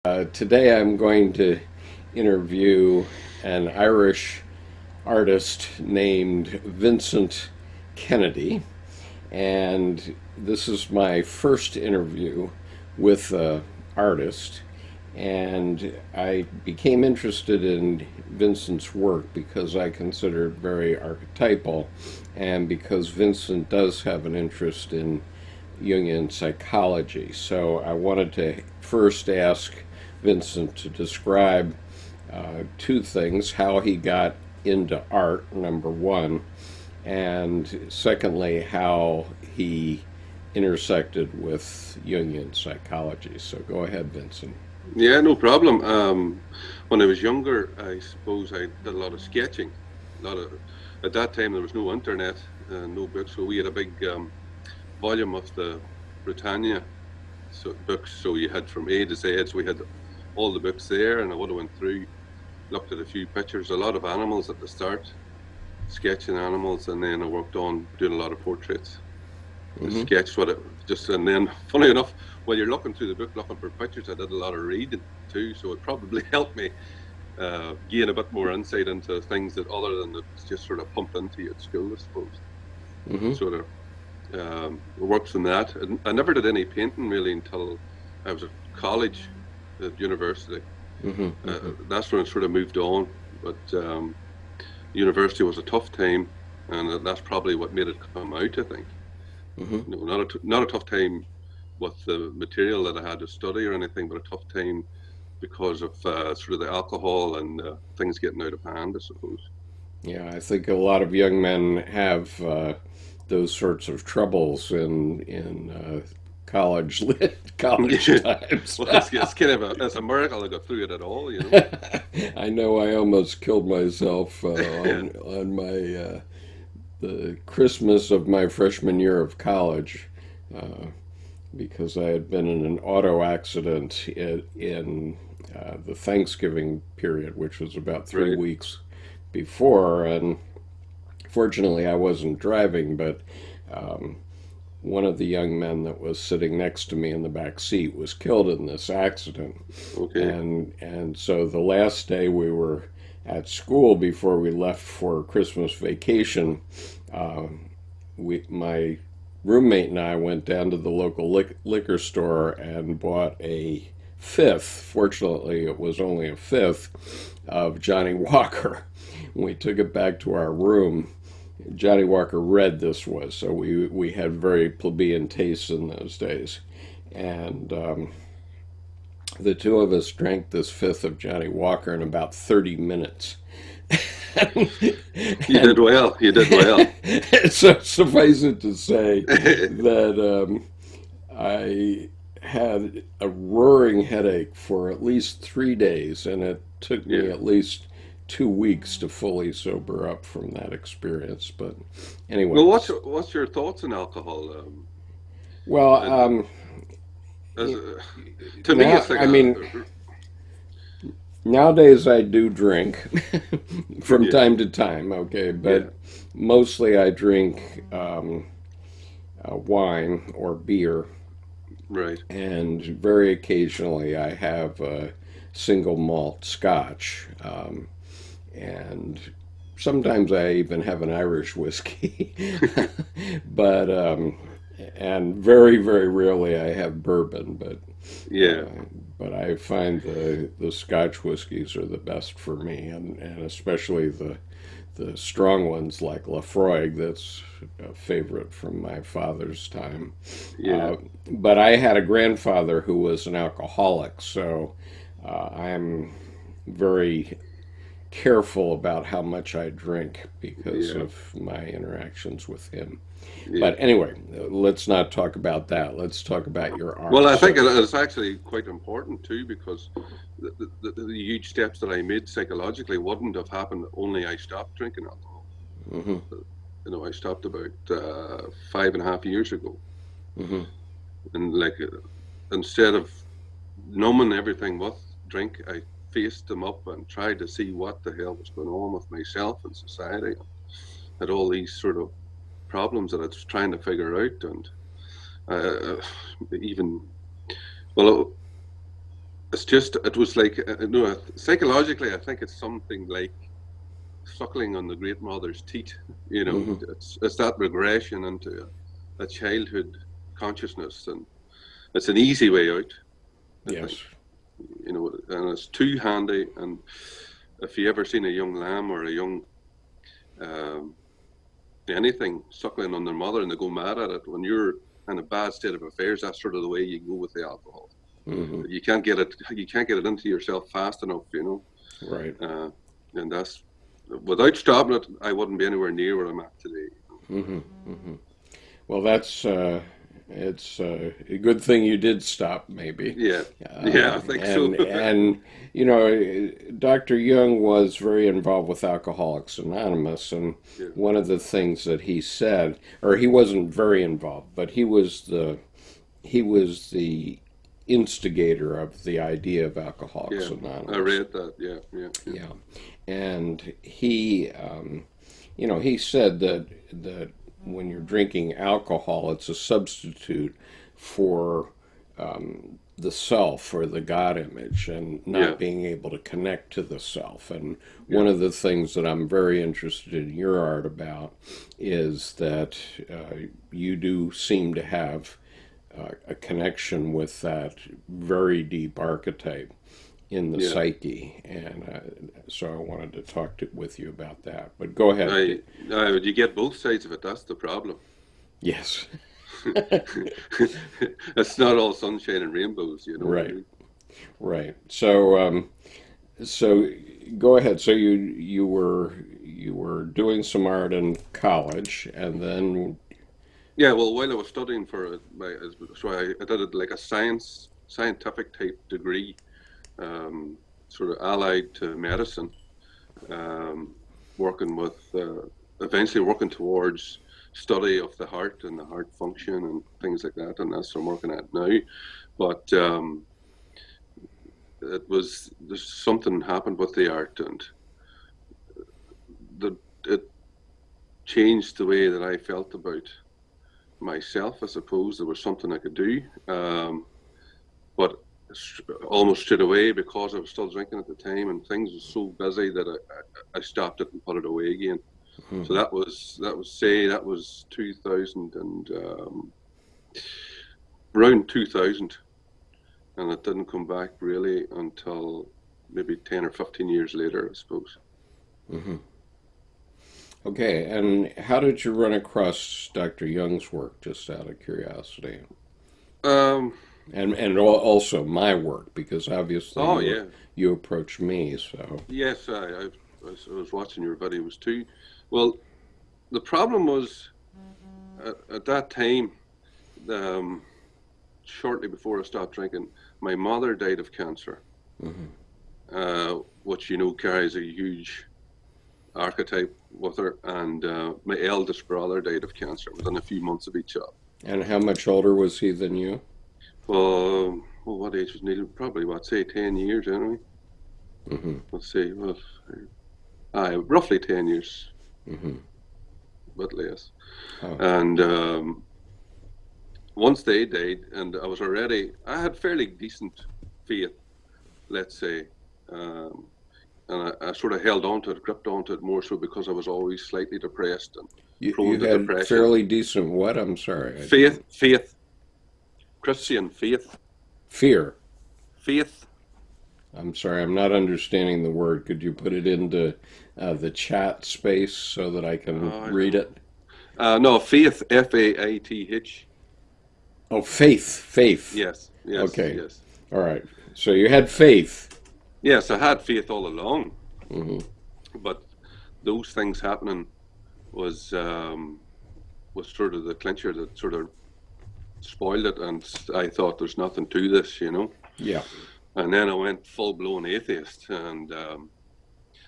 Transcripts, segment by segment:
Today I'm going to interview an Irish artist named Vincent Kennedy, and this is my first interview with an artist. And I became interested in Vincent's work because I consider it very archetypal, and because Vincent does have an interest in Jungian psychology. So I wanted to first ask Vincent to describe two things: how he got into art, number one, and secondly, how he intersected with Jungian psychology. So go ahead, Vincent. Yeah, no problem. When I was younger, I suppose I did a lot of sketching. A lot of At that time there was no internet, no books, so we had a big volume of the Britannia books. So you had from A to Z. So we had all the books there, and I would have went through, looked at a few pictures, a lot of animals at the start, sketching animals, and then I worked on doing a lot of portraits. Mm-hmm. Sketch what it just, and then funny enough, while you're looking through the book looking for pictures, I did a lot of reading too, so it probably helped me gain a bit more insight into things that other than it's just sort of pumped into you at school, I suppose. Mm-hmm. Sort of works on that. And I never did any painting really until I was at college, at university. Mm-hmm. Mm-hmm. That's when I sort of moved on, but university was a tough time, and that's probably what made it come out, I think. Mm-hmm. No, not a tough time with the material that I had to study or anything, but a tough time because of sort of the alcohol and things getting out of hand, I suppose. Yeah, I think a lot of young men have those sorts of troubles in college college times. Well, it's kind of it's a miracle I got through it at all, you know. I know I almost killed myself on my the Christmas of my freshman year of college because I had been in an auto accident in the Thanksgiving period, which was about three Right. weeks before, and fortunately I wasn't driving, but um, one of the young men that was sitting next to me in the back seat was killed in this accident. Okay. And so the last day we were at school before we left for Christmas vacation, my roommate and I went down to the local liquor store and bought a fifth. Fortunately, it was only a fifth of Johnny Walker. When we took it back to our room, Johnny Walker Red this was, so we had very plebeian tastes in those days. And the two of us drank this fifth of Johnny Walker in about 30 minutes. You did well. You did well. So suffice it to say that I had a roaring headache for at least 3 days, and it took me Yeah. at least 2 weeks to fully sober up from that experience. But anyway, Well, what's your thoughts on alcohol? well, And as to me, now it's like I mean, nowadays I do drink from yeah, time to time. Okay, yeah, but mostly I drink wine or beer, right, and very occasionally I have a single malt scotch, and sometimes I even have an Irish whiskey, but and very rarely I have bourbon, yeah, uh, but I find the Scotch whiskeys are the best for me, and especially the strong ones like Lafroig. That's a favorite from my father's time. yeah, Uh, but I had a grandfather who was an alcoholic, so I'm very careful about how much I drink because yeah, of my interactions with him. yeah. But anyway, let's not talk about that. Let's talk about your Well, art. I think So, it's actually quite important too, because the huge steps that I made psychologically wouldn't have happened only I stopped drinking alcohol. hmm You know, I stopped about 5.5 years ago, hmm and like instead of numbing everything with drink, I faced them up and tried to see what the hell was going on with myself and society. Had all these sort of problems that I was trying to figure out, and even well, it's just, it was like, no, psychologically, I think it's something like suckling on the great mother's teat. You know, Mm-hmm. it's that regression into a childhood consciousness, and it's an easy way out, I Yes. think. You know, and it's too handy. And if you ever seen a young lamb or a young um, anything suckling on their mother and they go mad at it, when you're in a bad state of affairs, that's sort of the way you go with the alcohol. Mm-hmm. You can't get it into yourself fast enough, you know. Right. And that's, without stopping it, I wouldn't be anywhere near where I'm at today. Mm-hmm. Mm-hmm. Well, that's it's a good thing you did stop, maybe. Yeah, yeah, I think so. And you know, Dr. Jung was very involved with Alcoholics Anonymous, and Yeah, one of the things that he said, or he wasn't very involved, but he was the instigator of the idea of Alcoholics yeah, Anonymous. I read that. Yeah, yeah, yeah, Yeah, and he, you know, he said that when you're drinking alcohol, it's a substitute for the self or the God image, and yeah, not being able to connect to the self. And yeah, one of the things that I'm very interested in your art about is that you do seem to have a connection with that very deep archetype in the yeah. psyche, and so I wanted to with you about that. But go ahead. You get both sides of it. That's the problem. Yes. It's not all sunshine and rainbows, you know what I Right. mean? Right. So go ahead. So you were doing some art in college, and then Yeah, well, while I was studying for so I did it like a scientific type degree, sort of allied to medicine, um, working with, eventually working towards study of the heart and the heart function and things like that, and that's what I'm working at now. But there's something happened with the art, and it changed the way that I felt about myself. I suppose there was something I could do, but almost straight away, because I was still drinking at the time and things were so busy, that I stopped it and put it away again. So mhm. that was 2000 and around 2000, and it didn't come back really until maybe 10 or 15 years later, I suppose. Mhm. Okay, and how did you run across Dr. Young's work, just out of curiosity? Um, And also my work, because obviously oh yeah, you approached me, so. yes, I was watching your videos too. Well, the problem was at that time, um, shortly before I stopped drinking, my mother died of cancer, Mhm. which you know carries a huge archetype with her, and my eldest brother died of cancer within a few months of each other. And how much older was he than you? Well, what age was Neil? Probably, what, say 10 years anyway. Mm-hmm. Let's see, well, roughly 10 years, Mm-hmm. a bit less. Oh. And once they died, and I had fairly decent faith, let's say. Um, and I sort of held on to it, gripped onto it more so because I was always slightly depressed and You prone to had depression. fairly decent what? I'm sorry. Faith, Christian faith, Fear. faith. I'm sorry, I'm not understanding the word. Could you put it into the chat space so that I can Oh, I read don't. it? No, faith, Faith. Oh, faith. Faith. Yes, yes, Okay. yes, All right. So you had faith. yes. I had faith all along, Mm-hmm. but those things happening was was sort of the clincher that sort of spoiled it, and I thought there's nothing to this, you know. Yeah. And then I went full blown atheist, and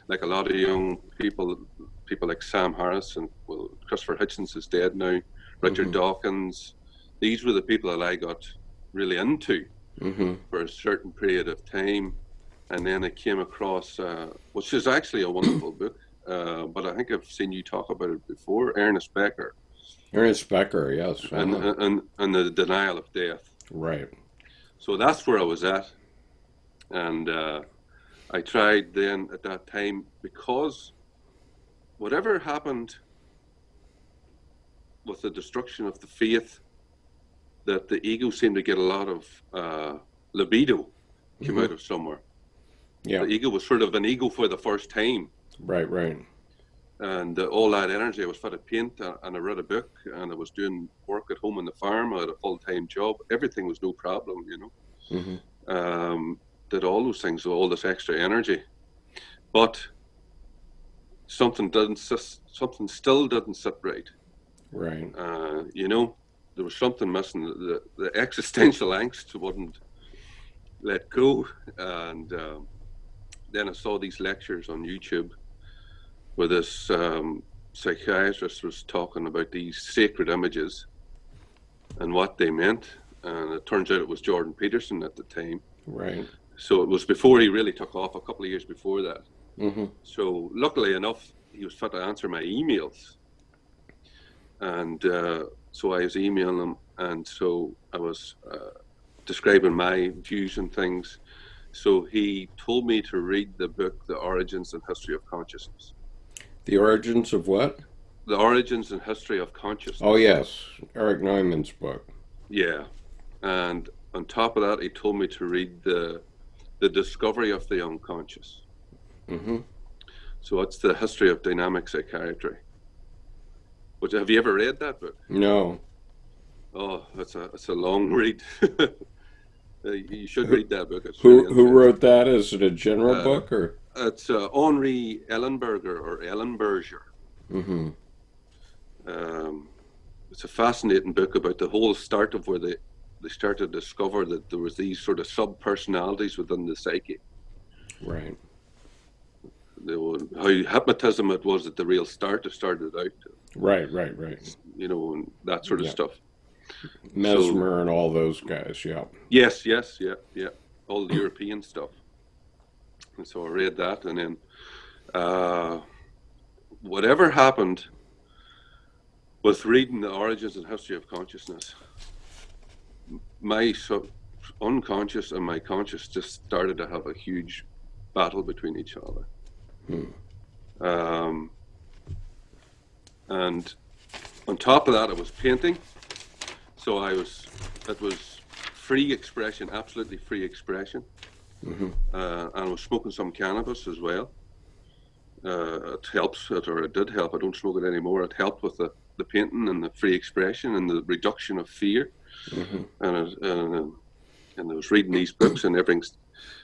like a lot of young people like Sam Harris and, well, Christopher Hitchens is dead now, Richard Mm-hmm. Dawkins. These were the people that I got really into Mm-hmm. for a certain period of time, and then I came across, which is actually a wonderful book, but I think I've seen you talk about it before, Ernest Becker, Ernest Becker, yes. and and the denial of death. Right. So that's where I was at, And I tried then at that time, because whatever happened with the destruction of the faith, that the ego seemed to get a lot of libido came out of somewhere. Yeah. The ego was sort of an ego for the first time. Right, right. And all that energy, I was fit to paint, and I read a book, and I was doing work at home on the farm. I had a full-time job. Everything was no problem, you know. Did all those things with all this extra energy, but something still didn't sit right. Right. You know, there was something missing. The existential angst wouldn't let go. And then I saw these lectures on YouTube where this psychiatrist was talking about these sacred images and what they meant. And it turns out it was Jordan Peterson at the time. Right. So it was before he really took off, a couple of years before that. So luckily enough, he was fit to answer my emails. And so I was emailing him, and so I was describing my views and things. So he told me to read the book, The Origins and History of Consciousness. The Origins of what? The Origins and History of Consciousness. Oh, yes. Erich Neumann's book. Yeah. And on top of that, he told me to read the Discovery of the Unconscious. So it's the history of dynamic psychiatry. Which, have you ever read that book? No. Oh, it's a long read. You should read that book. It's Who wrote that? Is it a general book, or? It's Henri Ellenberger or Ellenberger. It's a fascinating book about the whole start of where they started to discover that there was these sort of sub-personalities within the psyche. Right. How hypnotism it was at the real start. It started out. Right. You know, and that sort of stuff. Mesmer and all those guys, yeah. Yes, yeah. All the European stuff. And so I read that, and then whatever happened with reading The Origins and History of Consciousness, my unconscious and my conscious just started to have a huge battle between each other. And on top of that, I was painting. So it was free expression, absolutely free expression. And I was smoking some cannabis as well. It helps, or it did help. I don't smoke it anymore. It helped with the painting and the free expression and the reduction of fear. And I was reading these books, and everything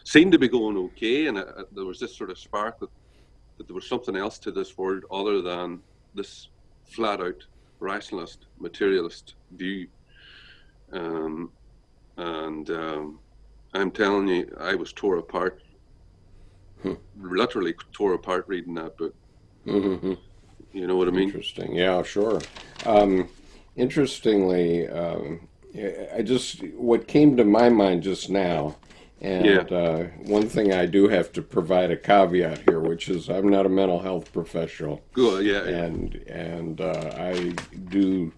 seemed to be going okay. And there was this sort of spark that there was something else to this world other than this flat-out rationalist, materialist view. I'm telling you, I was tore apart, literally tore apart reading that book. You know what I mean? Interesting. Yeah, sure. Interestingly, what came to my mind just now, and one thing I do have to provide a caveat here, which is I'm not a mental health professional. Good, And I do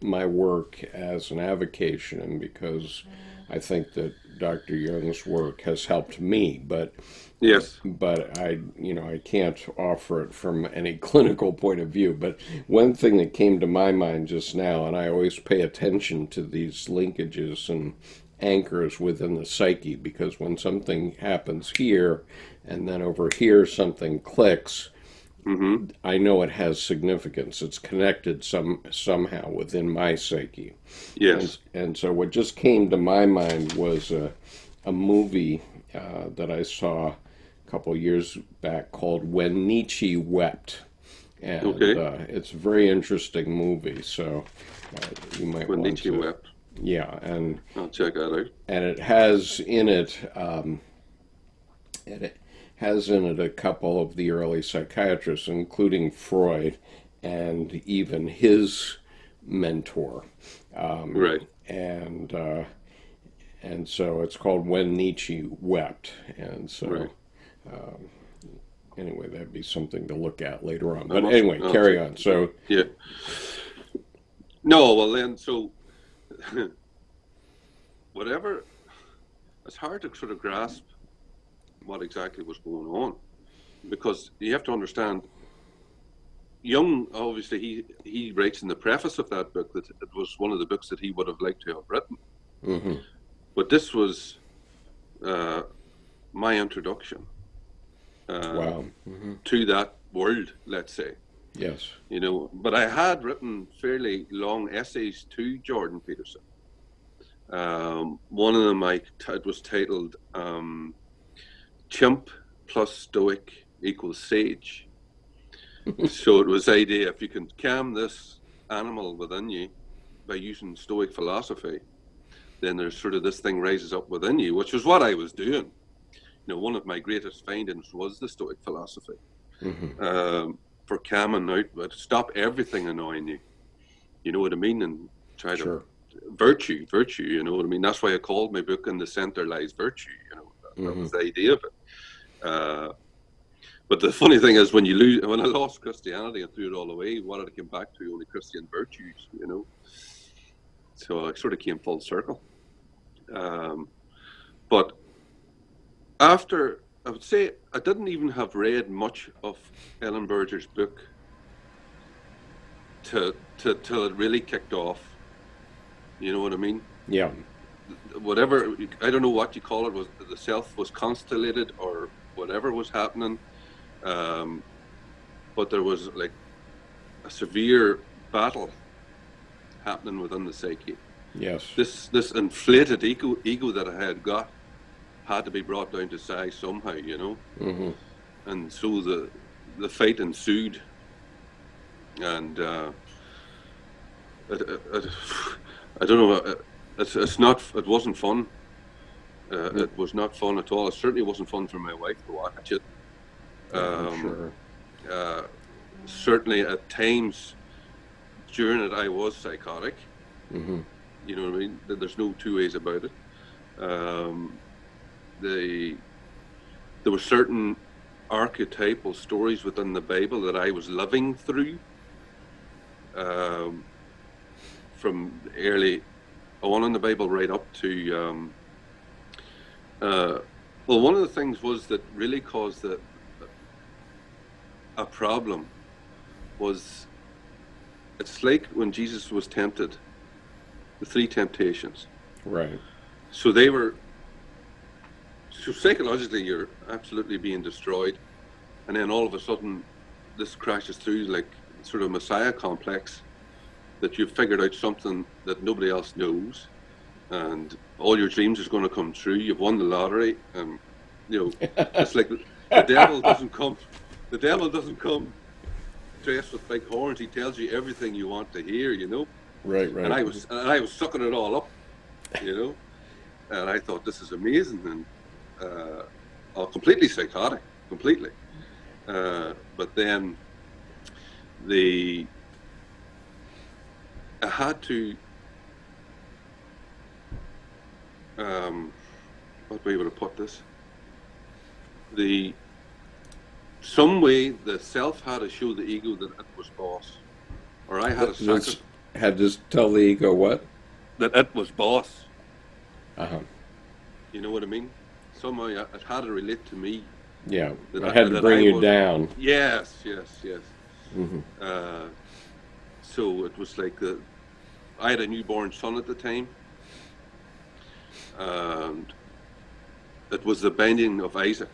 my work as an avocation, and because I think that Dr. Jung's work has helped me, but I can't offer it from any clinical point of view. But one thing that came to my mind just now, and I always pay attention to these linkages and anchors within the psyche, because when something happens here and then over here something clicks, I know it has significance. It's connected somehow within my psyche. Yes. And so what just came to my mind was a movie that I saw a couple of years back called When Nietzsche Wept. And it's a very interesting movie, so you might When want Nietzsche to... Wept. Yeah, and I'll check that out. And it has in it a couple of the early psychiatrists, including Freud and even his mentor. Right. And so it's called When Nietzsche Wept. And so anyway, that'd be something to look at later on. But anyway, carry on. So yeah. No, well then, so whatever, it's hard to sort of grasp what exactly was going on, because you have to understand, Jung, obviously, he writes in the preface of that book that it was one of the books that he would have liked to have written. Mm-hmm. But this was my introduction Wow. Mm-hmm. to that world, let's say. Yes. You know, but I had written fairly long essays to Jordan Peterson. One of them, it was titled "Chimp plus Stoic equals Sage." So it was the idea, if you can calm this animal within you by using Stoic philosophy, then there's sort of this thing rises up within you, which was what I was doing. You know, one of my greatest findings was the Stoic philosophy. Mm-hmm. For calming out, but stop everything annoying you. You know what I mean? And try to virtue, you know what I mean? That's why I called my book "In the Center Lies Virtue," you know, that was the idea of it. But the funny thing is, when I lost Christianity and threw it all away, what did I come back to? Only Christian virtues, you know. So I sort of came full circle. But after, I would say, I didn't even have read much of Ellen Berger's book till it really kicked off. You know what I mean? Yeah. Whatever, I don't know what you call it, was the self was constellated or whatever was happening. But there was like a severe battle happening within the psyche. Yes. This inflated ego that I had got had to be brought down to size somehow, you know. Mm-hmm. And so the fight ensued, and I don't know. It wasn't fun. It was not fun at all. It certainly wasn't fun for my wife to watch it. Sure. Certainly at times during it I was psychotic. Mm-hmm. You know what I mean? There's no two ways about it. There were certain archetypal stories within the Bible that I was living through from early on in the Bible right up to well, one of the things was that really caused a problem was, it's like when Jesus was tempted, the three temptations. Right. So psychologically you're absolutely being destroyed, and then all of a sudden this crashes through like sort of Messiah complex, that you've figured out something that nobody else knows, and all your dreams is going to come true. You've won the lottery, and you know it's like the devil doesn't come dressed with big horns. He tells you everything you want to hear, you know. Right. And I was sucking it all up, you know. And I thought, this is amazing, and completely psychotic, completely. But then I had to, what way would I put this? Some way the self had to show the ego that it was boss, or I had to tell the ego what? That it was boss. Uh-huh. You know what I mean? Somehow it had to relate to me. Yeah, it had to bring you down. Yes. Mm-hmm. So it was like I had a newborn son at the time, and it was the binding of Isaac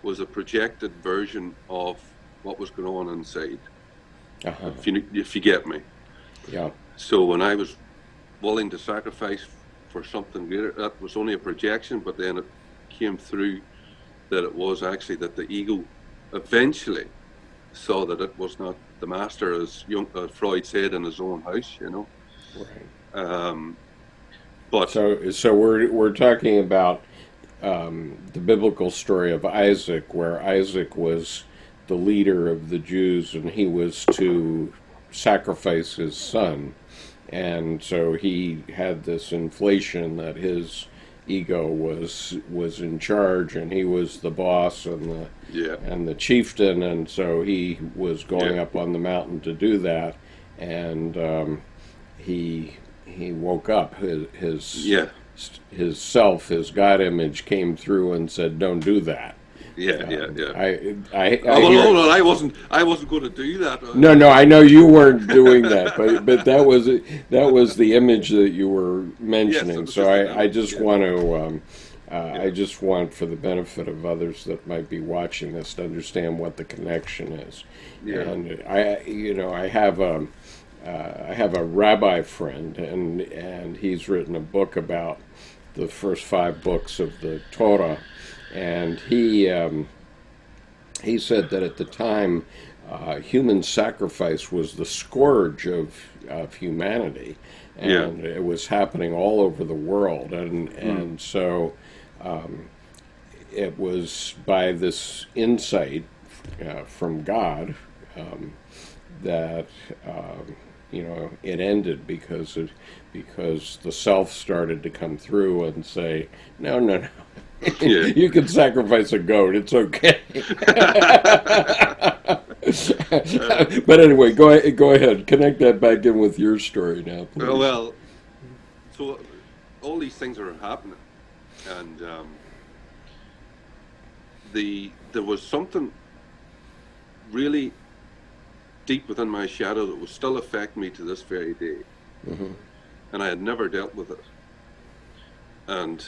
was a projected version of what was going on inside. Uh-huh. If you get me. Yeah. So when I was willing to sacrifice for something greater, that was only a projection, but then it came through that it was actually that the ego eventually saw that it was not the master, as Freud said, in his own house, you know. Right. But so we're talking about the biblical story of Isaac, where Isaac was the leader of the Jews, and he was to sacrifice his son, and so he had this inflation that his ego was in charge, and he was the boss and the chieftain, and so he was going up on the mountain to do that, and he woke up his his self, his God image, came through and said, "Don't do that." Yeah. Hear, No, I wasn't going to do that. no, no, I know you weren't doing that, but that was the image that you were Yes, mentioning. it was So just an I image. just Yeah, want to yeah, I just want, for the benefit of others that might be watching this, to understand what the connection is. yeah, And I have a rabbi friend, and he's written a book about the first 5 books of the Torah, and he said that at the time, human sacrifice was the scourge of humanity, yeah. and it was happening all over the world, Mm, and so it was by this insight from God that it ended, because the self started to come through and say, no, no, no. yeah. You can sacrifice a goat. It's okay. But anyway, go ahead. Connect that back in with your story now, please. Well, so all these things are happening, and there was something really deep within my shadow that will still affect me to this very day, Hmm. and I had never dealt with it. And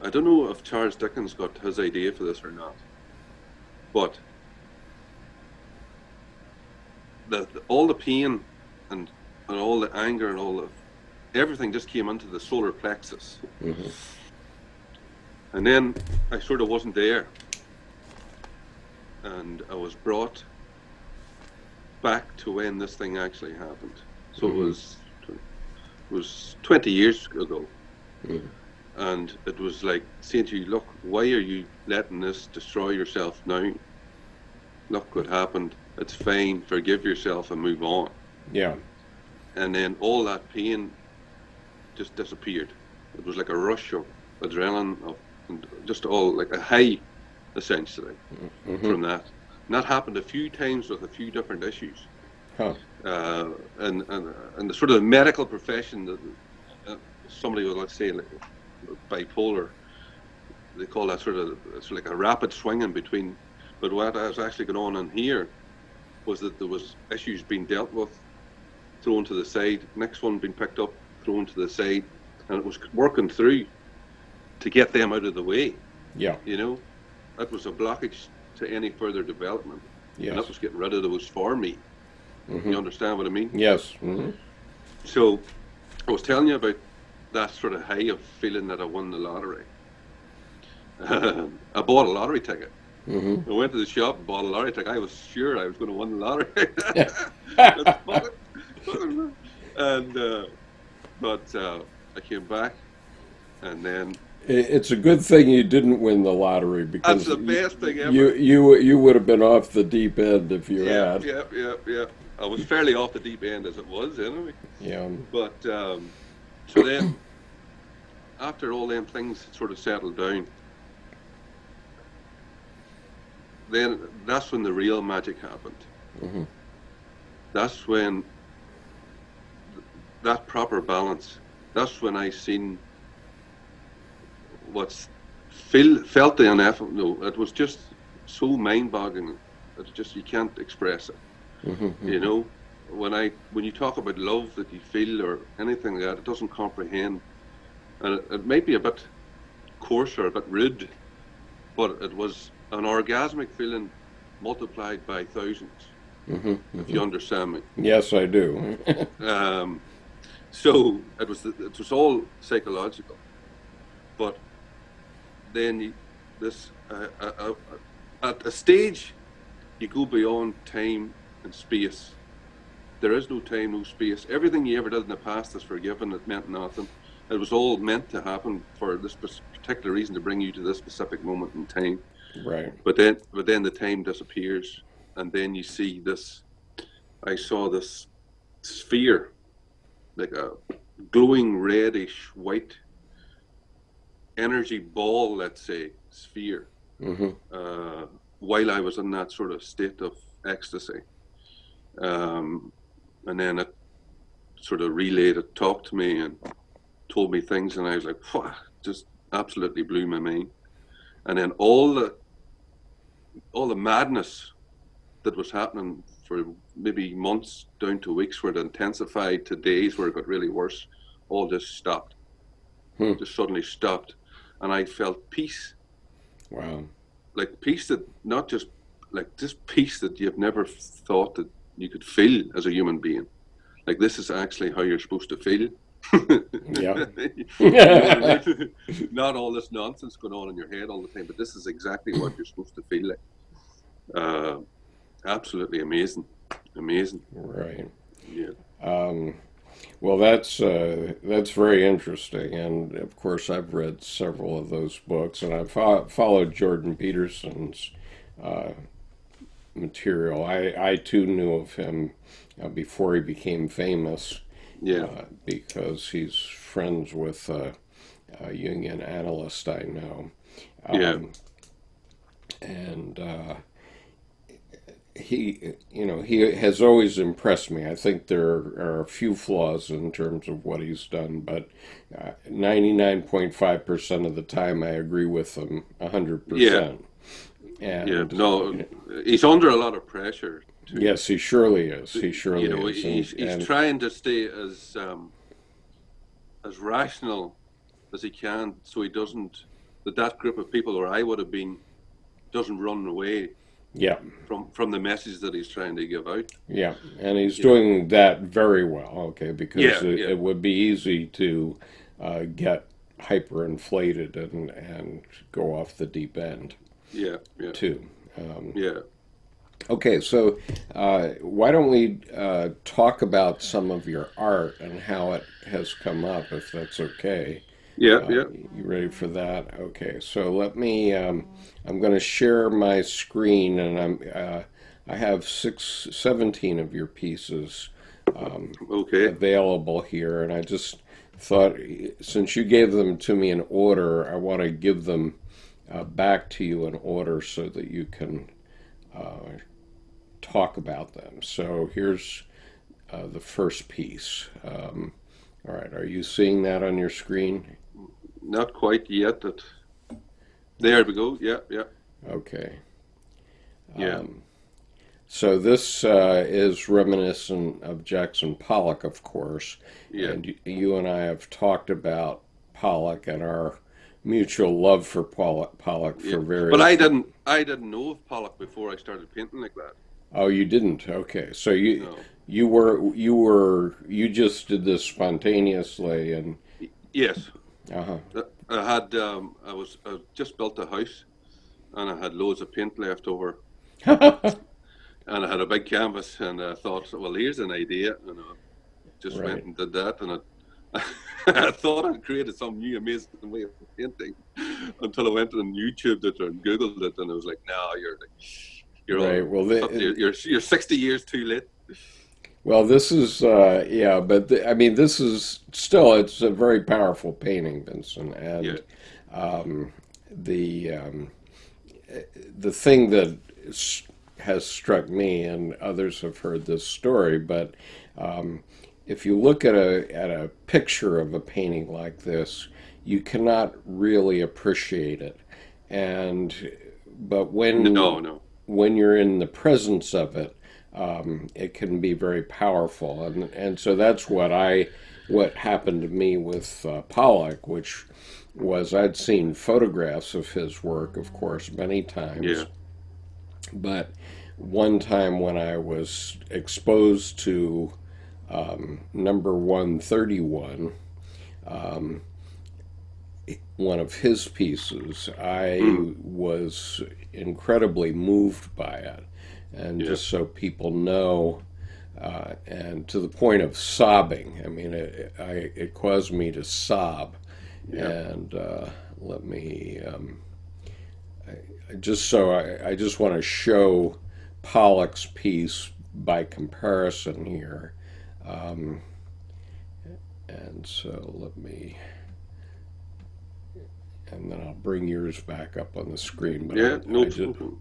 I don't know if Charles Dickens got his idea for this or not, but all the pain and all the anger and everything just came into the solar plexus, Hmm. and then I sort of wasn't there, and I was brought back to when this thing actually happened. So Hmm. it was 20 years ago, Hmm. and it was like saying to you, look, why are you letting this destroy yourself now? Look what happened. It's fine. Forgive yourself and move on. Yeah. And then all that pain just disappeared. It was like a rush of adrenaline, and just all like a high, essentially, Hmm. from that. And that happened a few times with a few different issues. Huh. And the sort of medical profession, that somebody would, let's say, like bipolar, they call that it's like a rapid swinging between. But what was actually going on in here was that there was issues being dealt with, thrown to the side, next one being picked up, thrown to the side, and it was working through to get them out of the way. Yeah. You know, that was a blockage to any further development, and that Yes. was getting rid of those for me. Hmm. You understand what I mean? Yes. Hmm. So I was telling you about that sort of high of feeling that I won the lottery. I bought a lottery ticket. Hmm. I went to the shop and bought a lottery ticket. I was sure I was going to win the lottery. I bought it. And but I came back, and then It's a good thing you didn't win the lottery, that's because the best thing you ever. you would have been off the deep end if you Yeah, had. yeah, yeah, yeah. I was fairly off the deep end as it was anyway. Yeah. But so then, after all them things sort of settled down, then that's when the real magic happened. Hmm. That's when that proper balance. That's when I seen what's felt the ineffable. No, it was just so mind-boggling. It's just you can't express it. Hmm. You Hmm. know, when you talk about love that you feel or anything like that, it doesn't comprehend, and it might be a bit coarse or a bit rude, but it was an orgasmic feeling multiplied by thousands. Hmm. If Hmm. you understand me. Yes, I do. Um, so it was all psychological, but then this at a stage you go beyond time and space. There is no time, no space. Everything you ever did in the past is forgiven. It meant nothing. It was all meant to happen for this particular reason, to bring you to this specific moment in time. Right. But then the time disappears, and then you see this. I saw this sphere, like a glowing reddish white energy ball, let's say, sphere, Hmm. uh, while I was in that sort of state of ecstasy. Um, and then it sort of relayed, it talked to me, and told me things, and I was like, "Wow!" Just absolutely blew my mind. And then all the madness that was happening for maybe months down to weeks, where it intensified to days where it got really worse, all just stopped. Just suddenly stopped, and I felt peace. Wow. Like peace that not just like this peace that you've never thought that you could feel as a human being. Like this is actually how you're supposed to feel. Yeah. You know what I mean? Not all this nonsense going on in your head all the time, but this is exactly what you're supposed to feel like. Absolutely amazing, amazing. Right. Yeah. Well, that's very interesting, and of course, I've read several of those books, and I've followed Jordan Peterson's uh, material. I too knew of him before he became famous, Yeah. because he's friends with a Jungian analyst I know, Yeah. and he has always impressed me. I think there are a few flaws in terms of what he's done, but 99.5% of the time I agree with him Yeah. 100%. Yeah. And No, he's under a lot of pressure to, yes, he surely is. He surely you know, is. he's trying to stay as rational as he can, so he doesn't that group of people, or I would have been, doesn't run away Yeah, from the message that he's trying to give out. yeah, and he's You know. doing that very well. Okay, because Yeah. it, Yeah. it would be easy to get hyperinflated and go off the deep end Yeah. Yeah. too. Yeah. Okay, so why don't we talk about some of your art and how it has come up, if that's okay? Yeah. Yeah. You ready for that? Okay, so let me. I'm going to share my screen, and I have 17 of your pieces Okay. available here, and I just thought, since you gave them to me in order, I want to give them back to you in order so that you can talk about them. So here's the first piece. All right, are you seeing that on your screen? Not quite yet. There we go. Yeah. Yeah. Okay. Yeah. So this is reminiscent of Jackson Pollock, of course, Yeah. and you and I have talked about Pollock and our mutual love for Pollock Yeah. for various. But I didn't know of Pollock before I started painting like that. Oh, you didn't? Okay, so No. you just did this spontaneously, and Yes. uh-huh. I just built a house, and I had loads of paint left over, and I had a big canvas, and I thought, well, here's an idea, and I just Right. went and did that, and I thought I'd created some new amazing way of painting, until I went on YouTube and Googled it, and I was like, no, you're Right. Well, you're 60 years too late. well, this is yeah, but I mean, this is still it's a very powerful painting, Vincent, and Yeah. um, the um, the thing that has struck me, and others have heard this story, but um, if you look at a picture of a painting like this, you cannot really appreciate it, and but No. when you're in the presence of it, it can be very powerful, and so that's what happened to me with Pollock, which was I'd seen photographs of his work, of course, many times, Yeah. but one time when I was exposed to number 131, one of his pieces, I was incredibly moved by it. And Yeah. just so people know, and to the point of sobbing, I mean, it caused me to sob. Yeah. And let me, I just want to show Pollock's piece by comparison here. And so let me, and then I'll bring yours back up on the screen. But Yeah. No.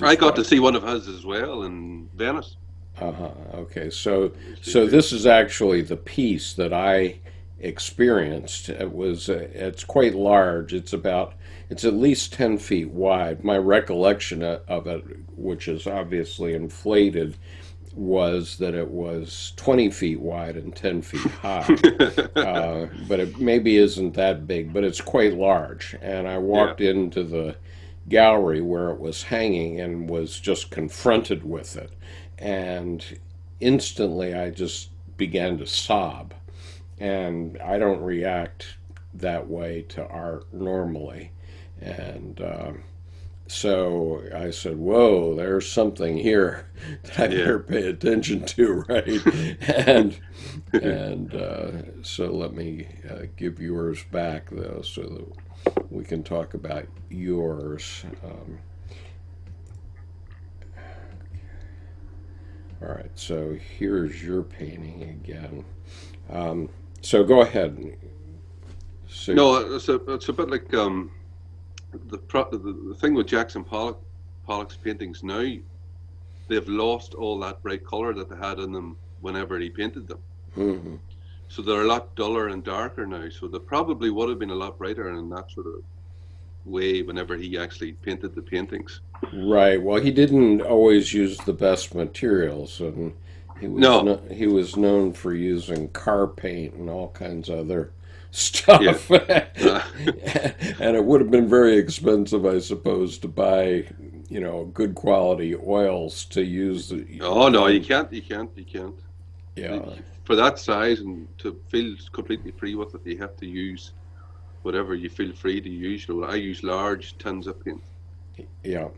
I got to see one of his as well in Venice. Uh-huh. Okay. So this is actually the piece that I experienced. It's quite large. It's at least 10 feet wide. My recollection of it, which is obviously inflated, was that it was 20 feet wide and 10 feet high. But it maybe isn't that big, but it's quite large. And I Yeah. walked into the gallery where it was hanging and was just confronted with it. And instantly I just began to sob. And I don't react that way to art normally. And so I said, "Whoa, there's something here that I better pay attention to, right?" And so let me give yours back, though, so that we can talk about yours. All right, so here's your painting again. So go ahead. So, No, it's a bit like the thing with Jackson Pollock's paintings now. They've lost all that bright color that they had in them whenever he painted them. mm-hmm. So they're a lot duller and darker now. So they probably would have been a lot brighter in that sort of way whenever he actually painted the paintings. Right. Well, he didn't always use the best materials, and he was known for using car paint and all kinds of other stuff. Yeah. And it would have been very expensive, I suppose, to buy, good quality oils to use. Oh no, you can't. Yeah. For that size and to feel completely free with it, you have to use whatever you feel free to use. I use large tins of paint. Yeah.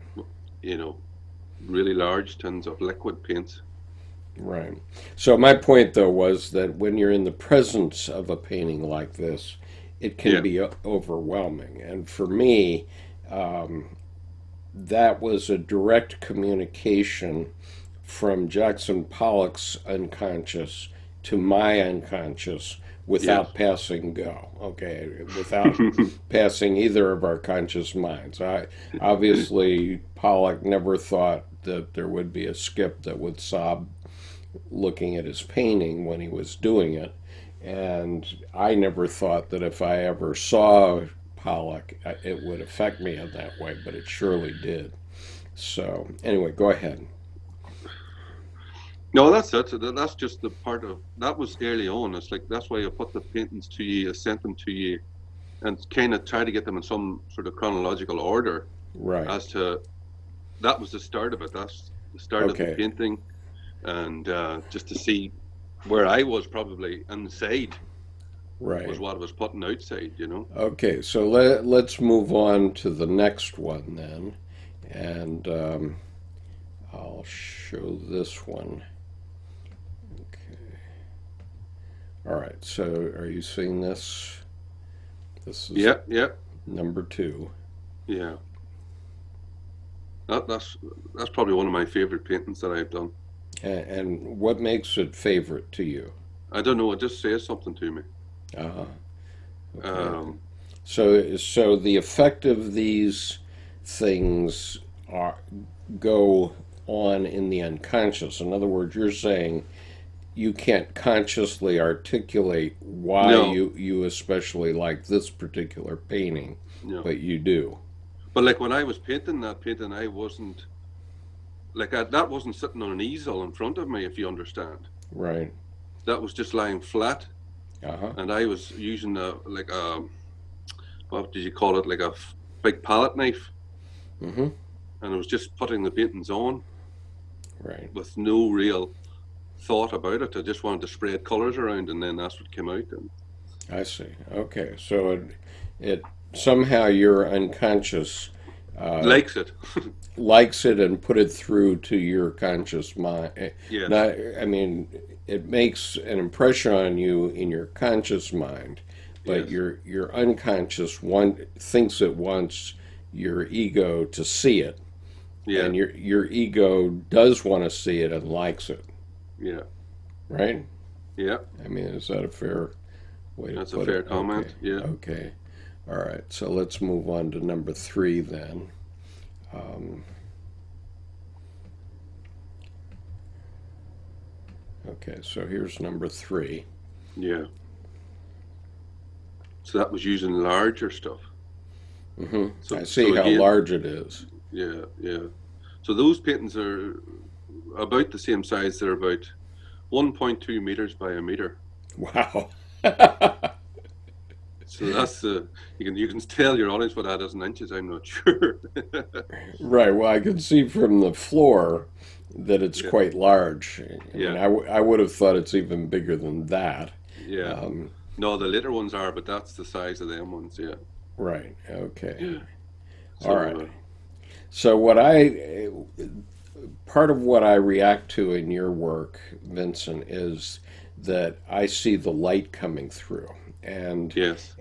Really large tins of liquid paint. Right. So my point, though, was that when you're in the presence of a painting like this, it can be overwhelming. And for me, that was a direct communication from Jackson Pollock's unconscious to my unconscious without passing go. Okay, without passing either of our conscious minds. Obviously Pollock never thought that there would be a skip that would sob looking at his painting when he was doing it, and I never thought that if I ever saw Pollock it would affect me in that way, but it surely did. So anyway, go ahead. No, that's it. That's just the part of that was early on. It's like that's why I put the paintings to you, I sent them to you, and kind of try to get them in some sort of chronological order. Right. As to that was the start of it. That's the start of the painting, and just to see where I was probably inside. Right. Was what I was putting outside. Okay, so let's move on to the next one then, and I'll show this one. All right, so are you seeing this? This is number 2. Yeah. That's probably one of my favorite paintings that I've done. And what makes it favorite to you? I don't know. It just says something to me. Okay. So the effect of these things go on in the unconscious. In other words, you're saying you can't consciously articulate why you especially like this particular painting, but you do. But like when I was painting that painting, I wasn't like that wasn't sitting on an easel in front of me, if you understand. Right. That was just lying flat, and I was using what did you call it? Like a big palette knife. Mm-hmm. And I was just putting the paintings on. Right. With no real thought about it. I just wanted to spread colors around, and then that's what came out. And I see. Okay, so it somehow your unconscious likes it, likes it, and put it through to your conscious mind. Yes. I mean, it makes an impression on you in your conscious mind, but your unconscious thinks it wants your ego to see it, and your ego does want to see it and likes it. Yeah. Right? Yeah. I mean, is that a fair way to put it? That's a fair comment. Okay. Yeah. Okay. All right. So let's move on to number 3 then. Okay. So here's number 3. Yeah. So that was using larger stuff. I see how Again, large it is. yeah, yeah. So those pitons are about the same size. They're about 1.2 meters by a meter. Wow. So that's you can tell your audience what that is in inches. I'm not sure. Right. Well, I can see from the floor that it's Yeah, quite large. I mean, yeah, I would have thought it's even bigger than that. yeah. Um, No, the little ones are, but that's the size of them ones. Yeah, right. Okay. yeah. All So right. So part of what I react to in your work, Vincent, is that I see the light coming through, and yes,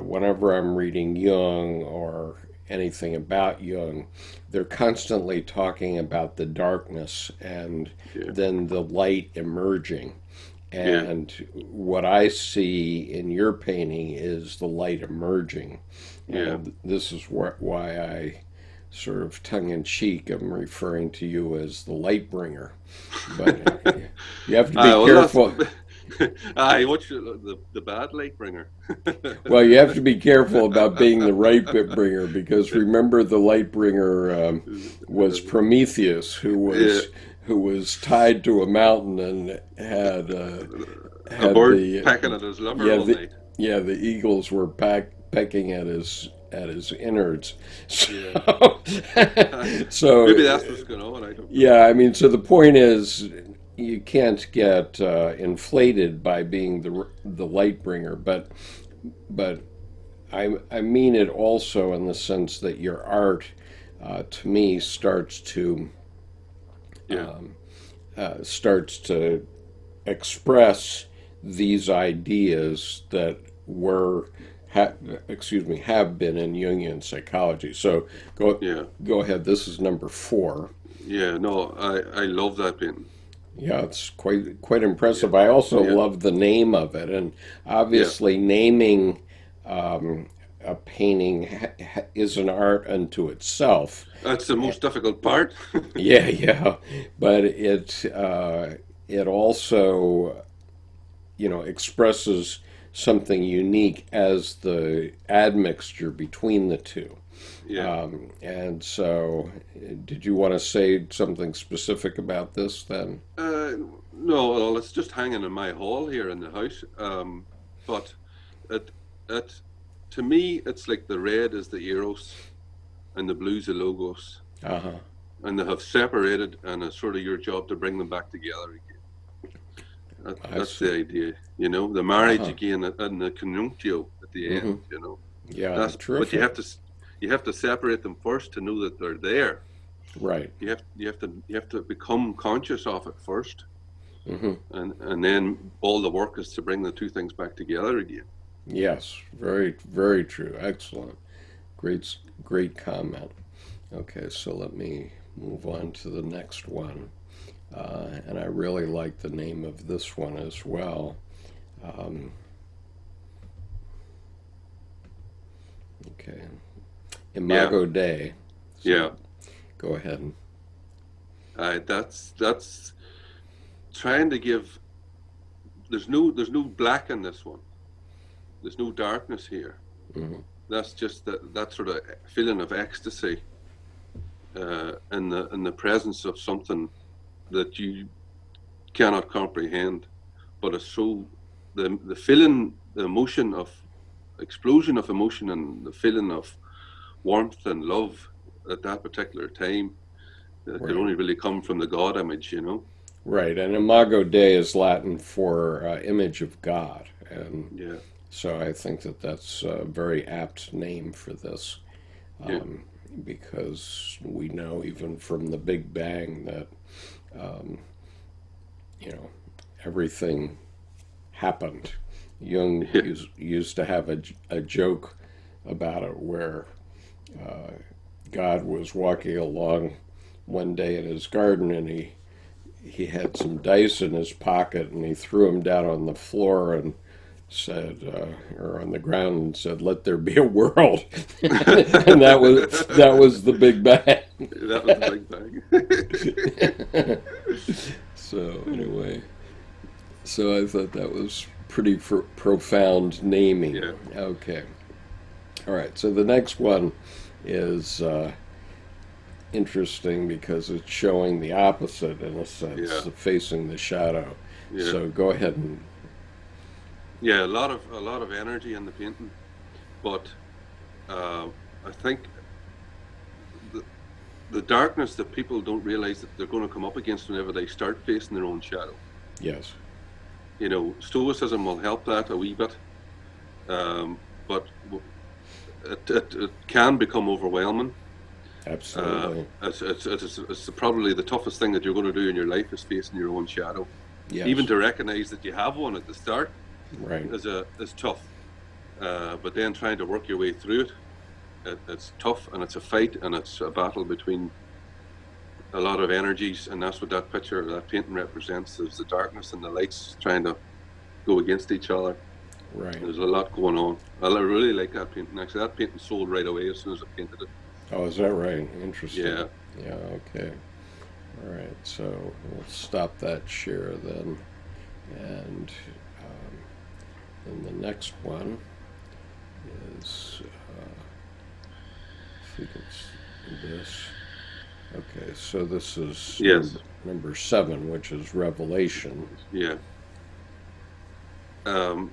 whenever I'm reading Jung or anything about Jung, they're constantly talking about the darkness and yeah, then the light emerging. yeah, And what I see in your painting is the light emerging. yeah. And this is why I sort of tongue in cheek am referring to you as the light bringer. But you have to be Well, that's careful. what's the bad light bringer? Well, you have to be careful about being the right bit bringer because remember the light bringer was Prometheus, Yeah, who was tied to a mountain and a had bird the pecking at his liver yeah all the night. yeah the eagles were pecking at his innards. Yeah. So Maybe so that's what's going on. I don't know. yeah, I mean, so the point is, you can't get inflated by being the light bringer, but I mean it also in the sense that your art, to me, Yeah, starts to express these ideas that were ha, have been in Jungian psychology. So yeah, go ahead. This is number 4. yeah. No, I love that painting. Yeah, it's quite Yeah, impressive. I also yeah, love the name of it, and yeah. obviously naming a painting is an art unto itself. That's the most difficult part. Yeah, yeah, but it also expresses something unique as the admixture between the two. Yeah. And so, did you want to say something specific about this then? Uh, no, well, it's just hanging in my hall here in the house. But it, it, to me, it's like the red is the eros and the blue's the logos, Uh huh. and they have separated, and it's sort of your job to bring them back together again. I That's the see. idea, the Uh marriage huh. again and the conjunctio at the Hmm. end. Yeah, That's but terrific. you have to separate them first to know that they're there. Right. You have to become conscious of it first, Hmm. and then all the work is to bring the two things back together again. Yes, very, very true. Excellent. Great, great comment. Okay, so let me move on to the next one. And I really like the name of this one as well. Um, okay, Yeah, Imago Dei. yeah. So go ahead. That's trying to give. There's no black in this one. There's no darkness here. Hmm. That's just that sort of feeling of ecstasy in the presence of something that you cannot comprehend, but it's so the feeling, the emotion of explosion of emotion, and the feeling of warmth and love at that particular time that could Right, only really come from the God image. right. And Imago Dei is Latin for image of God. And Yeah, so I think that that's a very apt name for this. yeah, um, because we know even from the Big Bang that um, you know everything happened. Jung yeah. used to have a joke about it where uh, God was walking along one day in his garden and he had some dice in his pocket and he threw them down on the floor and said, or on the ground and said, "Let there be a world," and that was the Big Bang. That was the Big Bang. So anyway, so I thought that was pretty profound naming. Yeah. Okay. All right. So the next one is interesting because it's showing the opposite in a sense, Yeah. facing the shadow. Yeah. So go ahead and. Yeah, a lot of energy in the painting, but I think the darkness that people don't realize that they're going to come up against whenever they start facing their own shadow. Yes. You know, stoicism will help that a wee bit, but it can become overwhelming. Absolutely. It's probably the toughest thing that you're going to do in your life is facing your own shadow. Yes. Even to recognize that you have one at the start, right, is tough. But then trying to work your way through it's tough, and it's a fight, and it's a battle between a lot of energies, and that's what that picture, that painting represents. There's the darkness and the lights trying to go against each other. Right. There's a lot going on. I really like that painting. Actually, that painting sold right away as soon as I painted it. Oh, is that right? Interesting. Yeah. Yeah, okay. All right, so we'll stop that share then. And then the next one is, if we can see this. Okay, so this is yes. number 7, which is Revelation. Yeah. Well,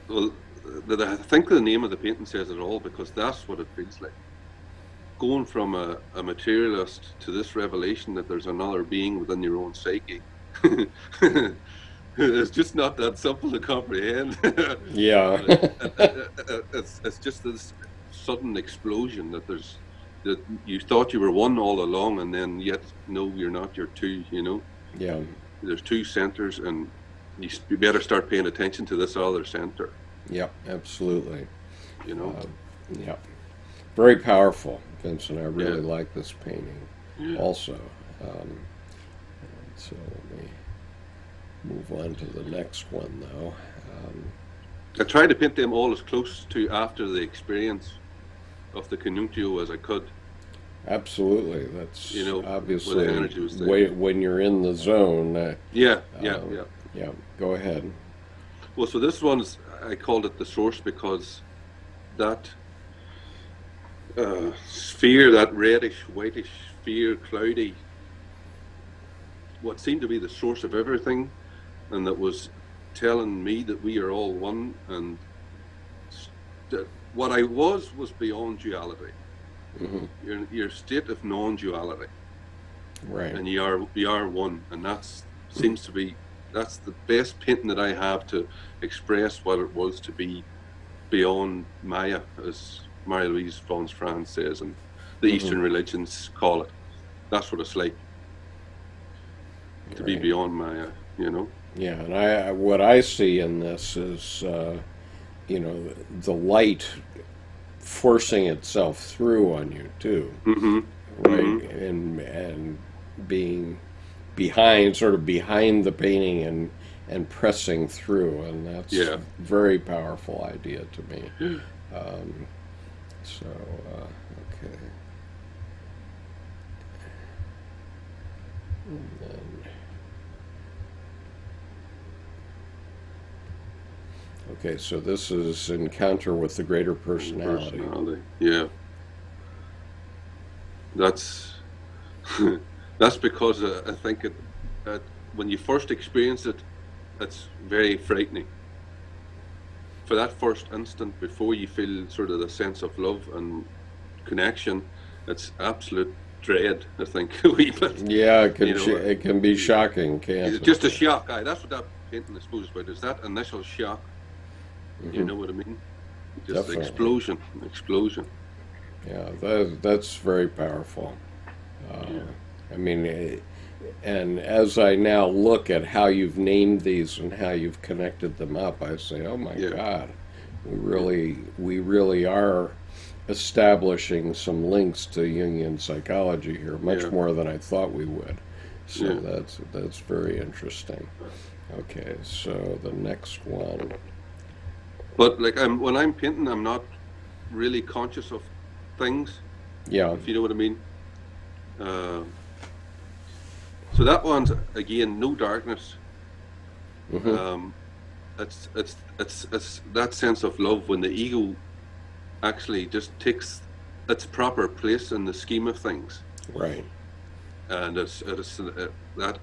I think the name of the painting says it all, because that's what it feels like. Going from a materialist to this revelation that there's another being within your own psyche. It's just not that simple to comprehend. Yeah. It's just this sudden explosion that you thought you were one all along, and then yet no, you're not. You're two. You know. Yeah. There's two centers, and you better start paying attention to this other center. Yep, absolutely. You know. Yeah. Very powerful, Vincent. I really like this painting also. So let me move on to the next one, though. I tried to paint them all as close to after the experience of the conjunctio as I could. Absolutely. That's obviously where the energy was there. When you're in the zone. Yeah. Go ahead. Well, so this one's, I called it the source, because that sphere, that reddish, whitish sphere, cloudy, what seemed to be the source of everything, and that was telling me that we are all one, and that what I was beyond duality. Mm-hmm. Your state of non-duality, right? And you are one, and seems to be that's the best painting that I have to express what it was to be beyond Maya, as Marie-Louise von Franz says, and the Eastern religions call it. That's what it's like to be beyond Maya, you know. Yeah, and what I see in this is, the light forcing itself through on you too, right? And being sort of behind the painting and pressing through, and that's a very powerful idea to me. Okay. And then, okay, so this is Encounter with the Greater Personality. Yeah. That's because I think when you first experience it, it's very frightening. For that first instant, before you feel sort of the sense of love and connection, it's absolute dread, I think, a wee bit. Yeah, it can be shocking, can't it? Just a shock. That's what that painting is supposed about, is that initial shock. You know what I mean? Just explosion. Yeah, that's very powerful. I mean, and as I now look at how you've named these and how you've connected them up, I say, oh my God, we really are establishing some links to Jungian psychology here, much more than I thought we would. So that's very interesting. Okay, so the next one. But like when I'm painting, I'm not really conscious of things. Yeah. If you know what I mean. So that one's again no darkness. it's that sense of love when the ego actually just takes its proper place in the scheme of things, Right. and it's that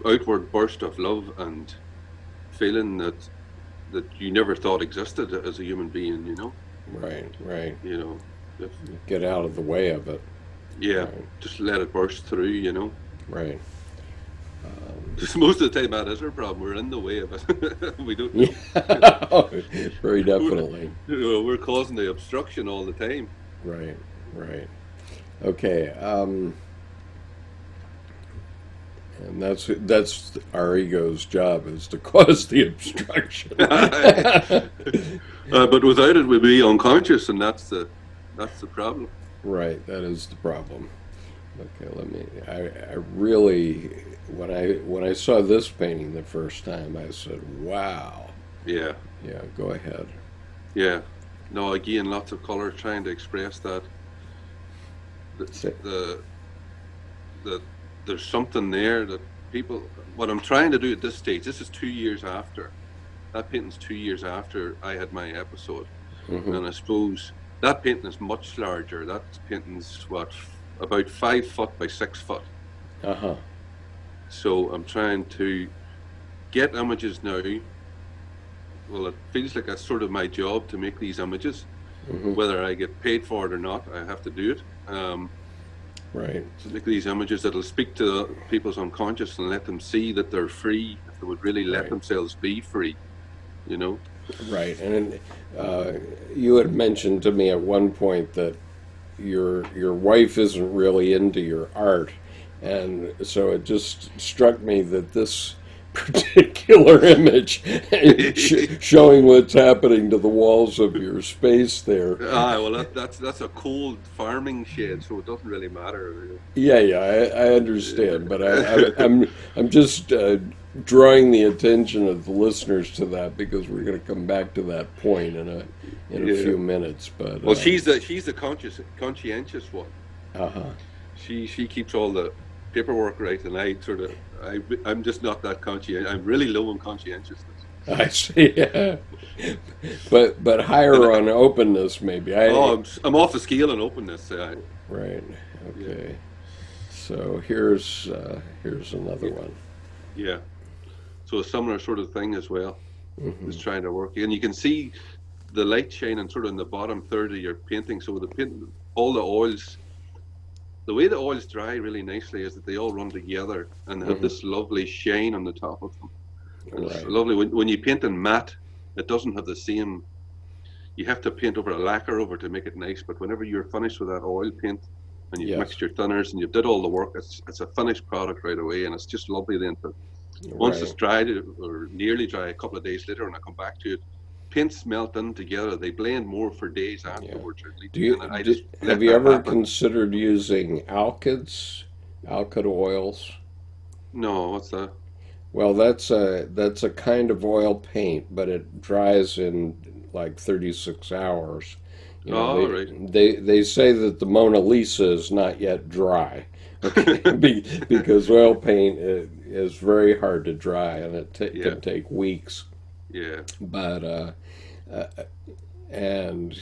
outward burst of love and feeling that you never thought existed as a human being. Right. Right. You know, if, Get out of the way of it. yeah, Right. just let it burst through. Right. Because most of the time that is our problem. We're in the way of it. We don't know. Yeah. Very We're, definitely. we're causing the obstruction all the time. Right. Right. Okay. And that's our ego's job, is to cause the obstruction. But without it, we'd be unconscious, and that's the problem. Right. That is the problem. Okay. I really, when I saw this painting the first time, I said, "Wow." Yeah, Yeah. Go ahead. yeah. No, again, lots of color trying to express that the Say- the, the there's something there that people. What I'm trying to do at this stage, this is 2 years after. That painting's 2 years after I had my episode, Mhm. and I suppose that painting is much larger. That painting's about 5 foot by 6 foot. Uh-huh. So I'm trying to get images now. Well, it feels like that's sort of my job to make these images. Mhm. Whether I get paid for it or not, I have to do it. Right. To make these images that'll speak to people's unconscious and let them see that they're free, if they would really let Right. themselves be free, you know? Right. And you had mentioned to me at one point that your wife isn't really into your art, and so it just struck me that this particular image showing what's happening to the walls of your space there. Well, that's a cold farming shed, so it doesn't really matter. Yeah, yeah, I understand, but I'm just drawing the attention of the listeners to that, because we're going to come back to that point in a Yeah. few minutes. But Well, she's the conscientious one. uh-huh. She keeps all the paperwork right, and I'm just not that conscientious. I'm really low on conscientiousness. I see. Yeah. But higher on openness, maybe. I'm off the scale in openness. Right. Yeah, Okay. So here's another yeah, one. yeah. So a similar sort of thing as well. Hmm. Is trying to work, and you can see the light shining sort of in the bottom third of your painting. So all the oils, the way the oils dry really nicely is that they all run together and they have Hmm. this lovely shine on the top of them. And it's Right. lovely when you paint in matte. It doesn't have the same. You have to paint over a lacquer over to make it nice. But whenever you're finished with that oil paint and you've Yes. mixed your thinners and you've did all the work, it's a finished product right away, and it's just lovely then. Once it's Right. dried or nearly dry, a couple of days later, and I come back to it, paints melt in together. They blend more for days Yeah. afterwards, at least, Do you and I just have let you that ever happen. considered using alkyd oils? No, what's that? Well, that's a kind of oil paint, but it dries in like 36 hours. You know, Oh, right. they say that the Mona Lisa is not yet dry. Okay, because oil paint is very hard to dry, and it Yeah, can take weeks. yeah, But uh, and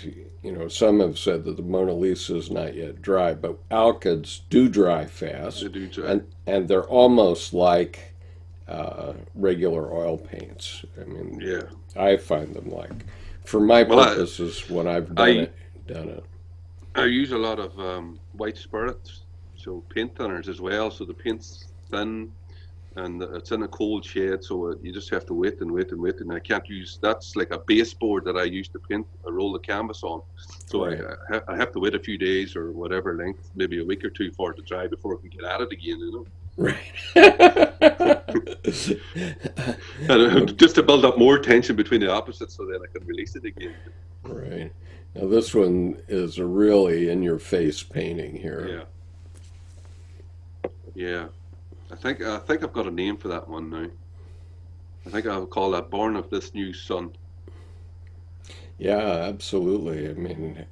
some have said that the Mona Lisa is not yet dry, but alkyds do dry they fast, do dry. and they're almost like regular oil paints. I mean, Yeah. I find them like, for my Well, purposes, when I've I done it. I use a lot of white spirits, so paint thinners as well. So the paint's thin, and it's in a cold shade, so you just have to wait and wait and wait. And I can't use that's like a baseboard that I use to paint a roll of canvas on. So Right. I have to wait a few days or whatever length, maybe a week or two for it to dry before I can get at it again. Right. And just to build up more tension between the opposites, so then I can release it again. Right. Now this one is a really in-your-face painting here. Yeah, yeah. I think I've got a name for that one now. I think I'll call that "Born of This New Sun." Yeah, absolutely. I mean,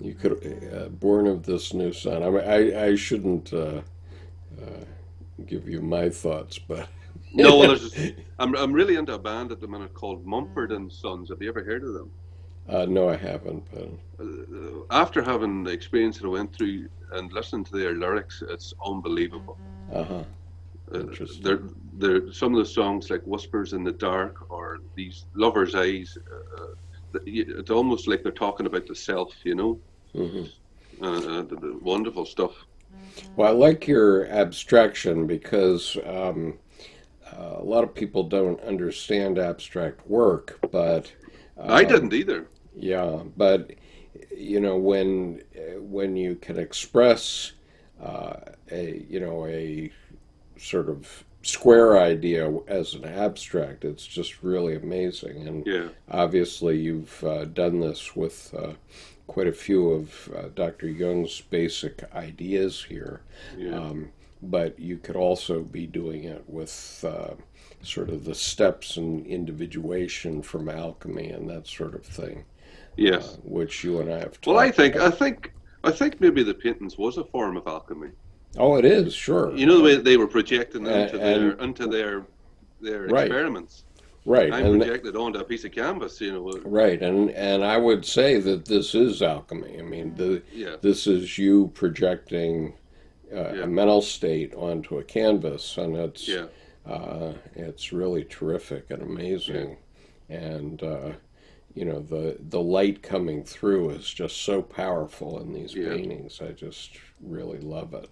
you could born of this new sun. I shouldn't give you my thoughts, but No, well, I'm really into a band at the minute called Mumford and Sons. Have you ever heard of them? No, I haven't. But After having the experience that I went through and listening to their lyrics, it's unbelievable. uh-huh. They're Interesting. some of the songs like "Whispers in the Dark" or these "Lover's Eyes." It's almost like they're talking about the self, you know. Hmm. The wonderful stuff. Well, I like your abstraction because a lot of people don't understand abstract work, but I didn't um, either. yeah, but when you can express a sort of square idea as an abstract, it's just really amazing. And Yeah, obviously, you've done this with quite a few of Dr. Jung's basic ideas here. yeah, But you could also be doing it with sort of the steps and individuation from alchemy and that sort of thing, yes. which you and I have Well, talked about. I think maybe the paintings was a form of alchemy. Oh, it is, sure. You know the way they were projecting And into their right, experiments. right, I'm projected onto a piece of canvas. You know. right, and I would say that this is alchemy. I mean, Yeah, this is you projecting a yeah, mental state onto a canvas, and yeah, it's really terrific and yeah, amazing. And the light coming through is just so powerful in these yeah. paintings. I just really love it.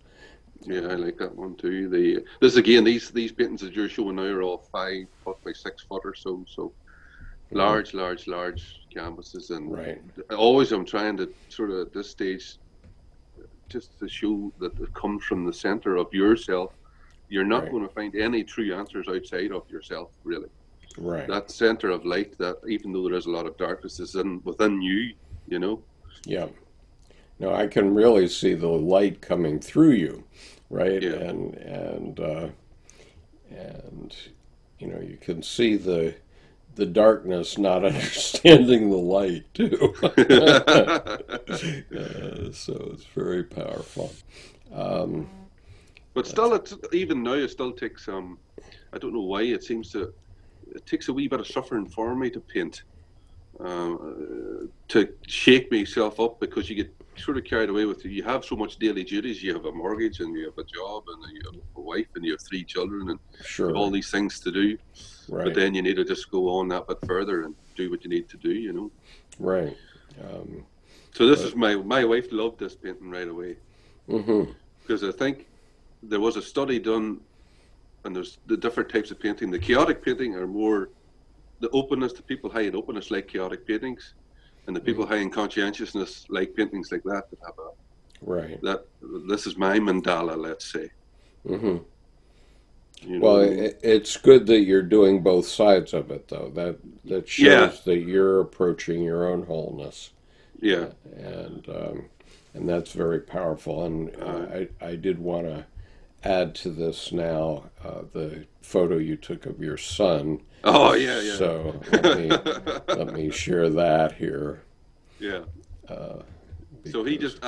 Yeah, I like that one too. This again, these paintings that you're showing now are all 5 foot by 6 foot or so. So Hmm. large canvases, and Right, always I'm trying to sort of at this stage just to show that it comes from the center of yourself. You're not right, going to find any true answers outside of yourself, really. right. That center of light, that even though there is a lot of darkness, is within you. You know. Yeah. No, I can really see the light coming through you, right? Yeah. And you can see the darkness not understanding the light too. So it's very powerful. Um, But that's still, even now it still takes I don't know why it takes a wee bit of suffering for me to paint, to shake myself up because you get sort of carried away with it. You have so much daily duties. You have a mortgage and you have a job and you have a wife and you have 3 children and you have all sure, these things to do. But right, then you need to just go on that bit further and do what you need to do. You know. right. Um, So this is but my wife loved this painting right away hmm. because I think there was a study done, and there's the different types of painting. The chaotic painting are more the openness, the people high in openness like chaotic paintings, and the people high in conscientiousness like paintings like that have a Right. that this is my mandala, let's say. Hmm. You Well, know, it's good that you're doing both sides of it, though. That yeah, shows that you're approaching your own wholeness, yeah, and and that's very powerful. And uh, I did want to add to this now the photo you took of your son. oh yeah, So let me yeah, share that here yeah. uh, So because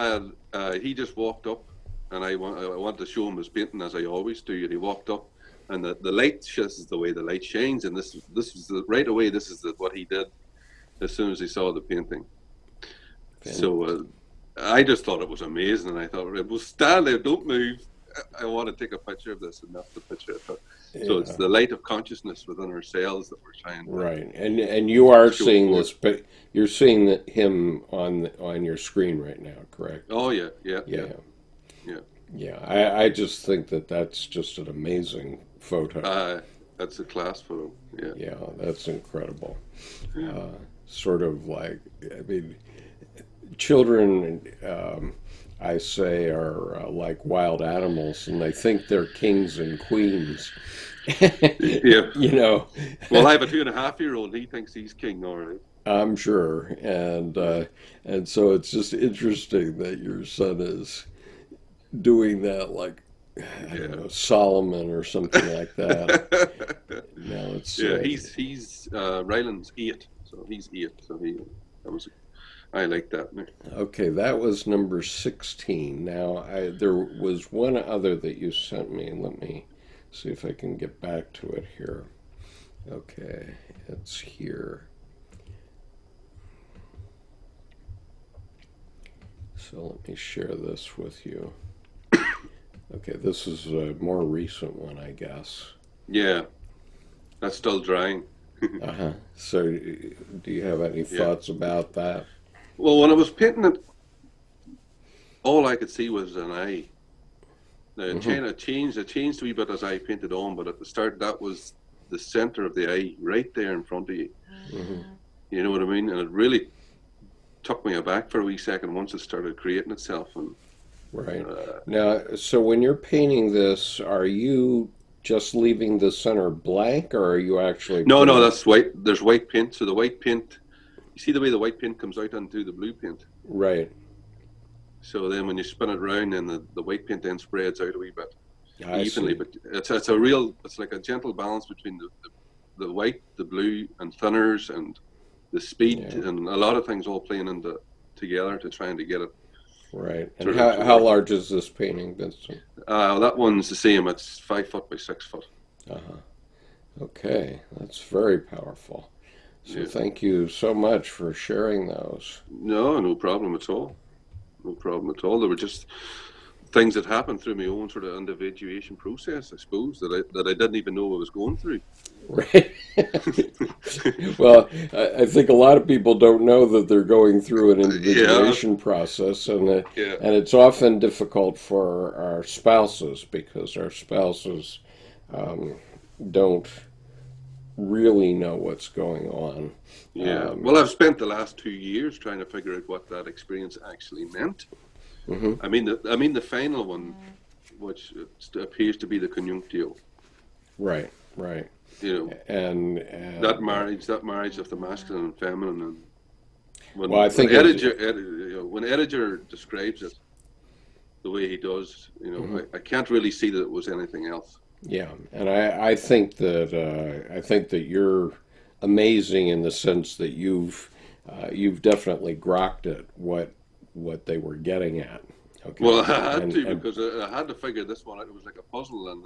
he just walked up, and I wanted to show him his painting as I always do. And he walked up, and the light, this is the way the light shines, and this was right away. This is what he did as soon as he saw the painting. fan- So I just thought it was amazing, and I thought, "Right, well, stand there, don't move. I want to take a picture of this," and that's the picture I took. So it's yeah. the light of consciousness within ourselves that we're trying to Right, and you are show seeing forth. this, but you're seeing him on your screen right now, correct? Oh yeah, yeah, yeah, Yeah, yeah. yeah. I just think that that's just an amazing photo. Uh, that's a class photo. Yeah, Yeah, that's incredible. yeah. Uh, Sort of like, I mean, children, I say, are like wild animals, and they think they're kings and queens. Yeah. You know, Well, I have a 2.5-year-old. He thinks he's king, all right. I'm sure, and so it's just interesting that your son is doing that, like I don't Yeah. know, Solomon or something like that. No, it's Yeah, he's Ryland's 8, so he's 8. So that was I like that. okay. That was number 16. Now, there was one other that you sent me. Let me see if I can get back to it here. Okay, it's here. So let me share this with you. Okay, this is a more recent one, I guess. Yeah, that's still drying. Uh-huh. So do you have any Yeah. thoughts about that? Well, when I was painting it, all I could see was an eye. Now, Mm-hmm. it changed a wee bit as I painted on, but at the start, that was the center of the eye, right there in front of you. Mm-hmm. You know what I mean? And it really took me aback for a wee second once it started creating itself. And Right. uh, Now, so when you're painting this, are you just leaving the center blank, or are you actually no, no, putting... that's white. There's white paint. So the white paint, you see the way the white paint comes out onto the blue paint. Right. So then when you spin it around, then the white paint then spreads out a wee bit I evenly. see. But it's like a gentle balance between the white, the blue, and thinners and the speed Yeah. and a lot of things all playing together to trying to get it Right. And sort of to how work. large is this painting, Vincent? That one's the same. It's 5 foot by 6 foot. Uh-huh. Okay, that's very powerful. So Yeah. thank you so much for sharing those. No, no problem at all. No problem at all. They were just things that happened through my own sort of individuation process, I suppose, that I didn't even know I was going through. Right. Well, I think a lot of people don't know that they're going through an Yeah, individuation process, yeah, and it's often difficult for our spouses because our spouses um, don't really know what's going on. yeah. Um, Well, I've spent the last 2 years trying to figure out what that experience actually meant. mhm. I mean the final one, which appears to be the conjunctio. Right, right, You know, and that marriage of the masculine and feminine, and well, I when think it's When Ediger describes it the way he does, mhm. I can't really see that it was anything else. Yeah, and I think that you're amazing in the sense that you've definitely grokked at what they were getting at. Well, Okay, I had to and because I had to figure this one out. It was like a puzzle, and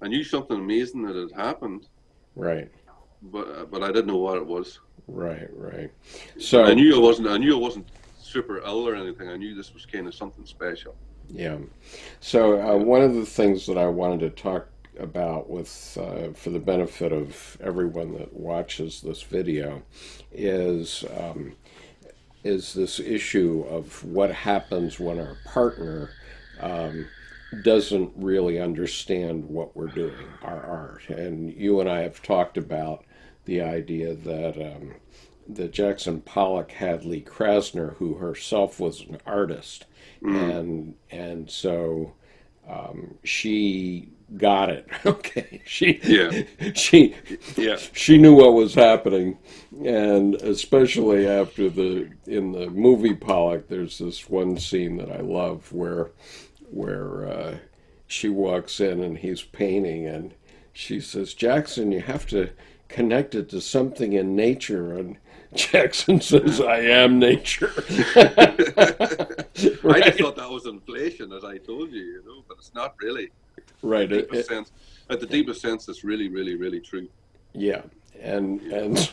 I knew something amazing that had happened, right, but I didn't know what it was. right, right. And So I knew I wasn't super ill or anything. I knew this was kind of something special. yeah, so Yeah. one of the things that I wanted to talk about with for the benefit of everyone that watches this video is this issue of what happens when our partner um, doesn't really understand what we're doing, our art. And you and I have talked about the idea that Jackson Pollock had Lee Krasner, who herself was an artist, Mm, and so she got it. Okay, yeah. she Yeah. she knew what was happening, and especially after in the movie Pollock, there's this one scene that I love where she walks in and he's painting, and she says, "Jackson, you have to connect it to something in nature," and Jackson says, "I am nature." I just Right, thought that was inflation, as I told you, but it's not really. The right. deepest sense, at the deepest sense, it's really, really, really true. Yeah, You know. and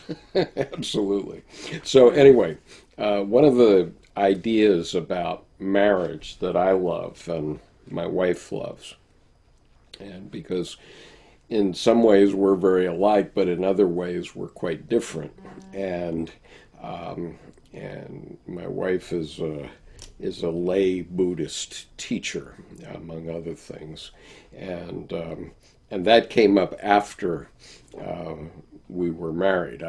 absolutely. So anyway, one of the ideas about marriage that I love and my wife loves, and because in some ways we're very alike, but in other ways we're quite different, and um, and my wife is a lay Buddhist teacher, among other things, and that came up after uh, we were married.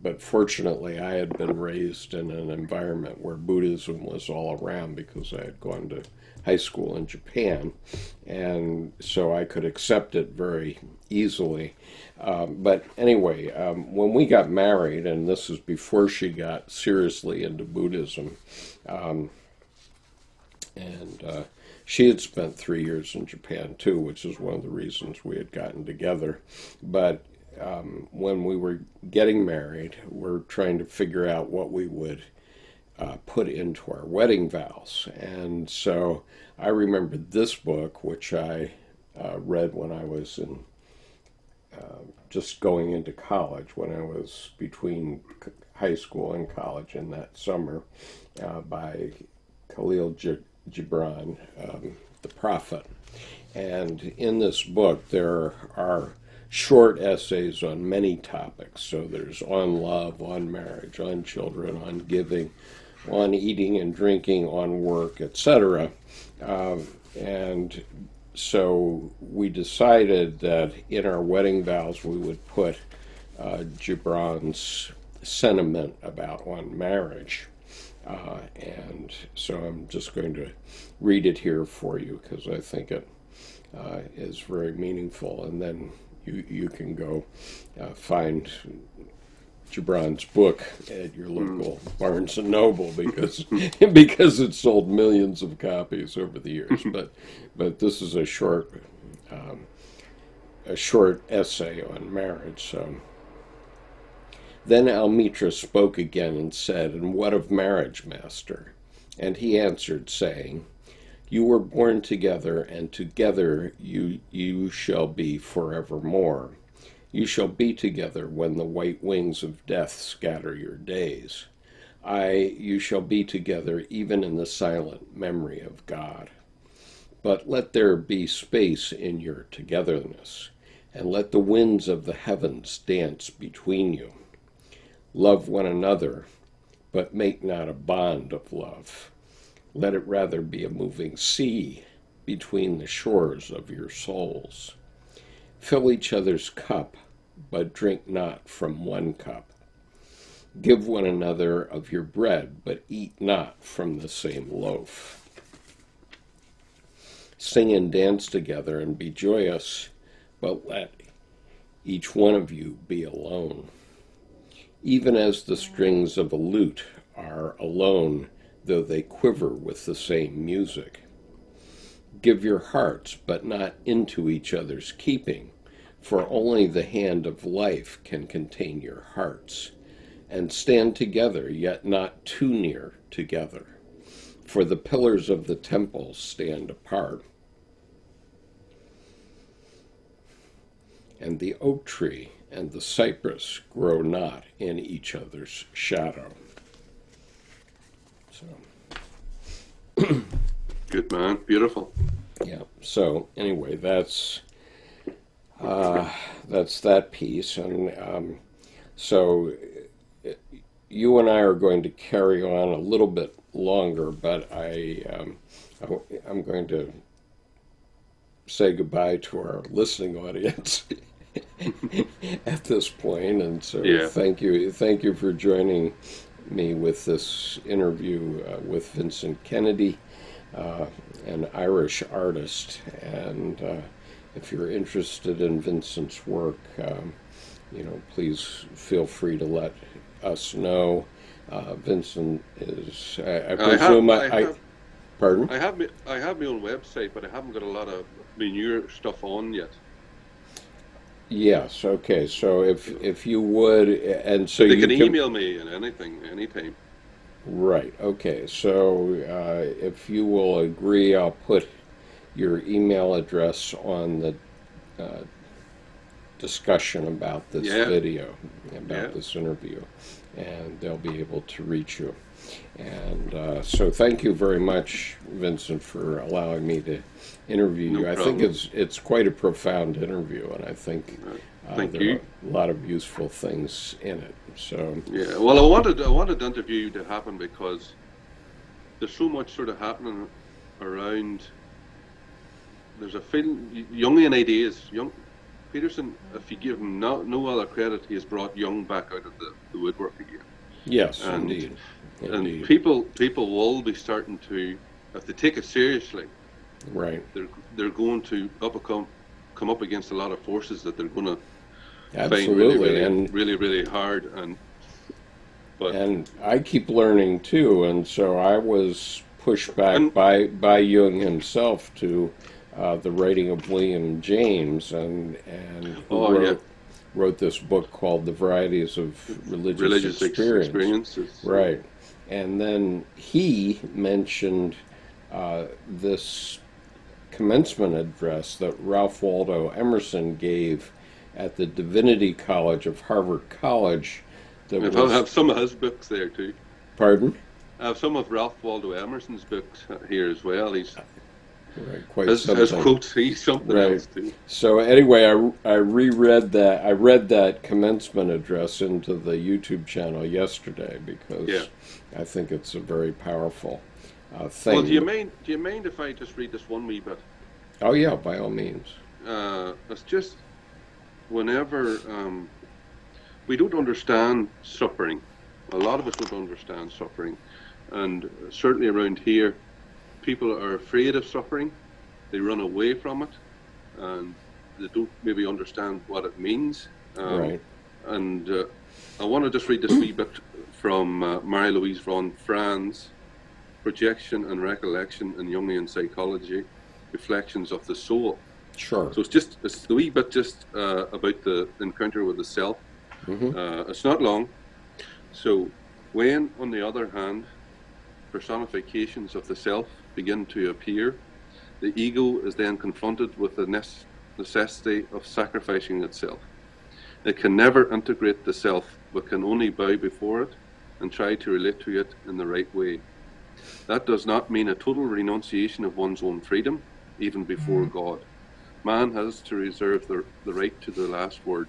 But fortunately, I had been raised in an environment where Buddhism was all around because I had gone to high school in Japan, and so I could accept it very easily. But anyway, when we got married, and this is before she got seriously into Buddhism, um, and she had spent 3 years in Japan too, which is one of the reasons we had gotten together. But when we were getting married, we're trying to figure out what we would put into our wedding vows. And so I remembered this book, which I read when I was in just going into college, when I was between high school and college in that summer, by Khalil Gibran, the Prophet. And in this book, there are short essays on many topics. So there's on love, on marriage, on children, on giving, on eating and drinking, on work, etc. And so we decided that in our wedding vows we would put Gibran's sentiment about on marriage. And so I'm just going to read it here for you because I think it is very meaningful. And then you can go find Gibran's book at your local Barnes and Noble because it's sold millions of copies over the years. But this is a short essay on marriage. So then Almitra spoke again and said, "And what of marriage, master?" And he answered, saying, "You were born together, and together you shall be forevermore. You shall be together when the white wings of death scatter your days. You shall be together even in the silent memory of God. But let there be space in your togetherness, and let the winds of the heavens dance between you. Love one another, but make not a bond of love. Let it rather be a moving sea between the shores of your souls. Fill each other's cup, but drink not from one cup. Give one another of your bread, but eat not from the same loaf. Sing and dance together and be joyous, but let each one of you be alone. Even as the strings of a lute are alone, though they quiver with the same music. Give your hearts, but not into each other's keeping, for only the hand of life can contain your hearts. And stand together, yet not too near together, for the pillars of the temple stand apart, and the oak tree and the cypress grow not in each other's shadow." So, good man, beautiful. Yeah. So anyway, that's that piece, and so you and I are going to carry on a little bit longer, but I'm going to say goodbye to our listening audience at this point, and so thank you for joining me with this interview with Vincent Kennedy, an Irish artist. And if you're interested in Vincent's work, please feel free to let us know. Vincent is, I presume, pardon? I have my own website, but I haven't got a lot of my newer stuff on yet. Yes. Okay. So if you would, and so they can email me and anytime. Right. Okay. So if you will agree, I'll put your email address on the discussion about this video, about this interview, and they'll be able to reach you. And so thank you very much, Vincent, for allowing me to interview you. I think it's quite a profound interview, and I think there are a lot of useful things in it. So yeah, well, I wanted the interview to happen because there's so much sort of happening around. There's a feeling Jungian ideas. Peterson, if you give him no other credit, he has brought Jung back out of the woodwork again. Yes, and, indeed. And people will be starting to, if they take it seriously, right? They're going to come up against a lot of forces that they're going to absolutely find really hard. And I keep learning too, and so I was pushed back by Jung himself to the writing of William James, and who wrote this book called The Varieties of Religious Experiences. Right. And then he mentioned this commencement address that Ralph Waldo Emerson gave at the Divinity College of Harvard College. I have some of his books there too. Pardon? I have some of Ralph Waldo Emerson's books here as well. He's quite his quotes. He's something else too. So anyway, I reread that. I read that commencement address into the YouTube channel yesterday because I think it's a very powerful thing. Well, do you mind if I just read this one wee bit? Oh yeah, by all means. It's just whenever we don't understand suffering. A lot of us don't understand suffering, and certainly around here, people are afraid of suffering. They run away from it, and they don't maybe understand what it means. Right. And I want to just read this wee bit from Marie-Louise von Franz, Projection and Recollection in Jungian Psychology, Reflections of the Soul. Sure. So it's the wee bit just about the encounter with the self. Mm-hmm. It's not long. So when, on the other hand, personifications of the self begin to appear, the ego is then confronted with the necessity of sacrificing itself. It can never integrate the self, but can only bow before it and try to relate to it in the right way. That does not mean a total renunciation of one's own freedom, even before God. Man has to reserve the right to the last word,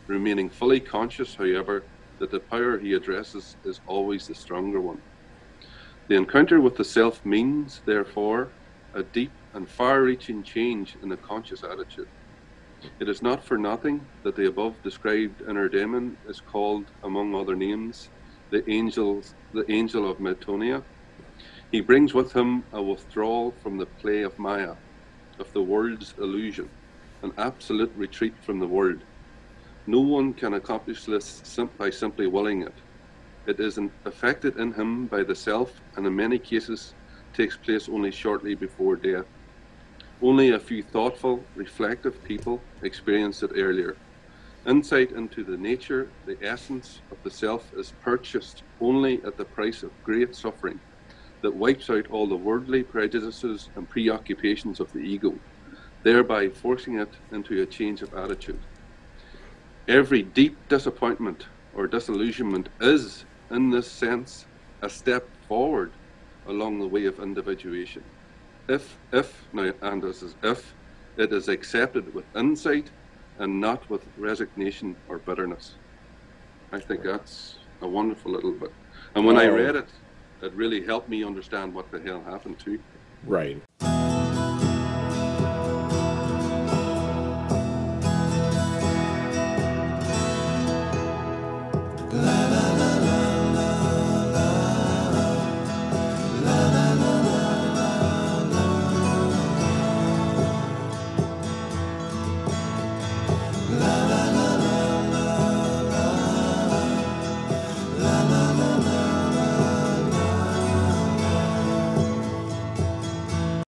remaining fully conscious, however, that the power he addresses is always the stronger one. The encounter with the self means, therefore, a deep and far-reaching change in the conscious attitude. It is not for nothing that the above described inner demon is called, among other names, the angel of Metonia. He brings with him a withdrawal from the play of Maya, of the world's illusion, an absolute retreat from the world. No one can accomplish this by simply willing it. It is effected in him by the self, and in many cases takes place only shortly before death. Only a few thoughtful, reflective people experience it earlier. Insight into the nature, the essence of the self is purchased only at the price of great suffering that wipes out all the worldly prejudices and preoccupations of the ego, thereby forcing it into a change of attitude. Every deep disappointment or disillusionment is, in this sense, a step forward along the way of individuation. If it is accepted with insight and not with resignation or bitterness. I think that's a wonderful little bit. And when I read it, it really helped me understand what the hell happened too. Right.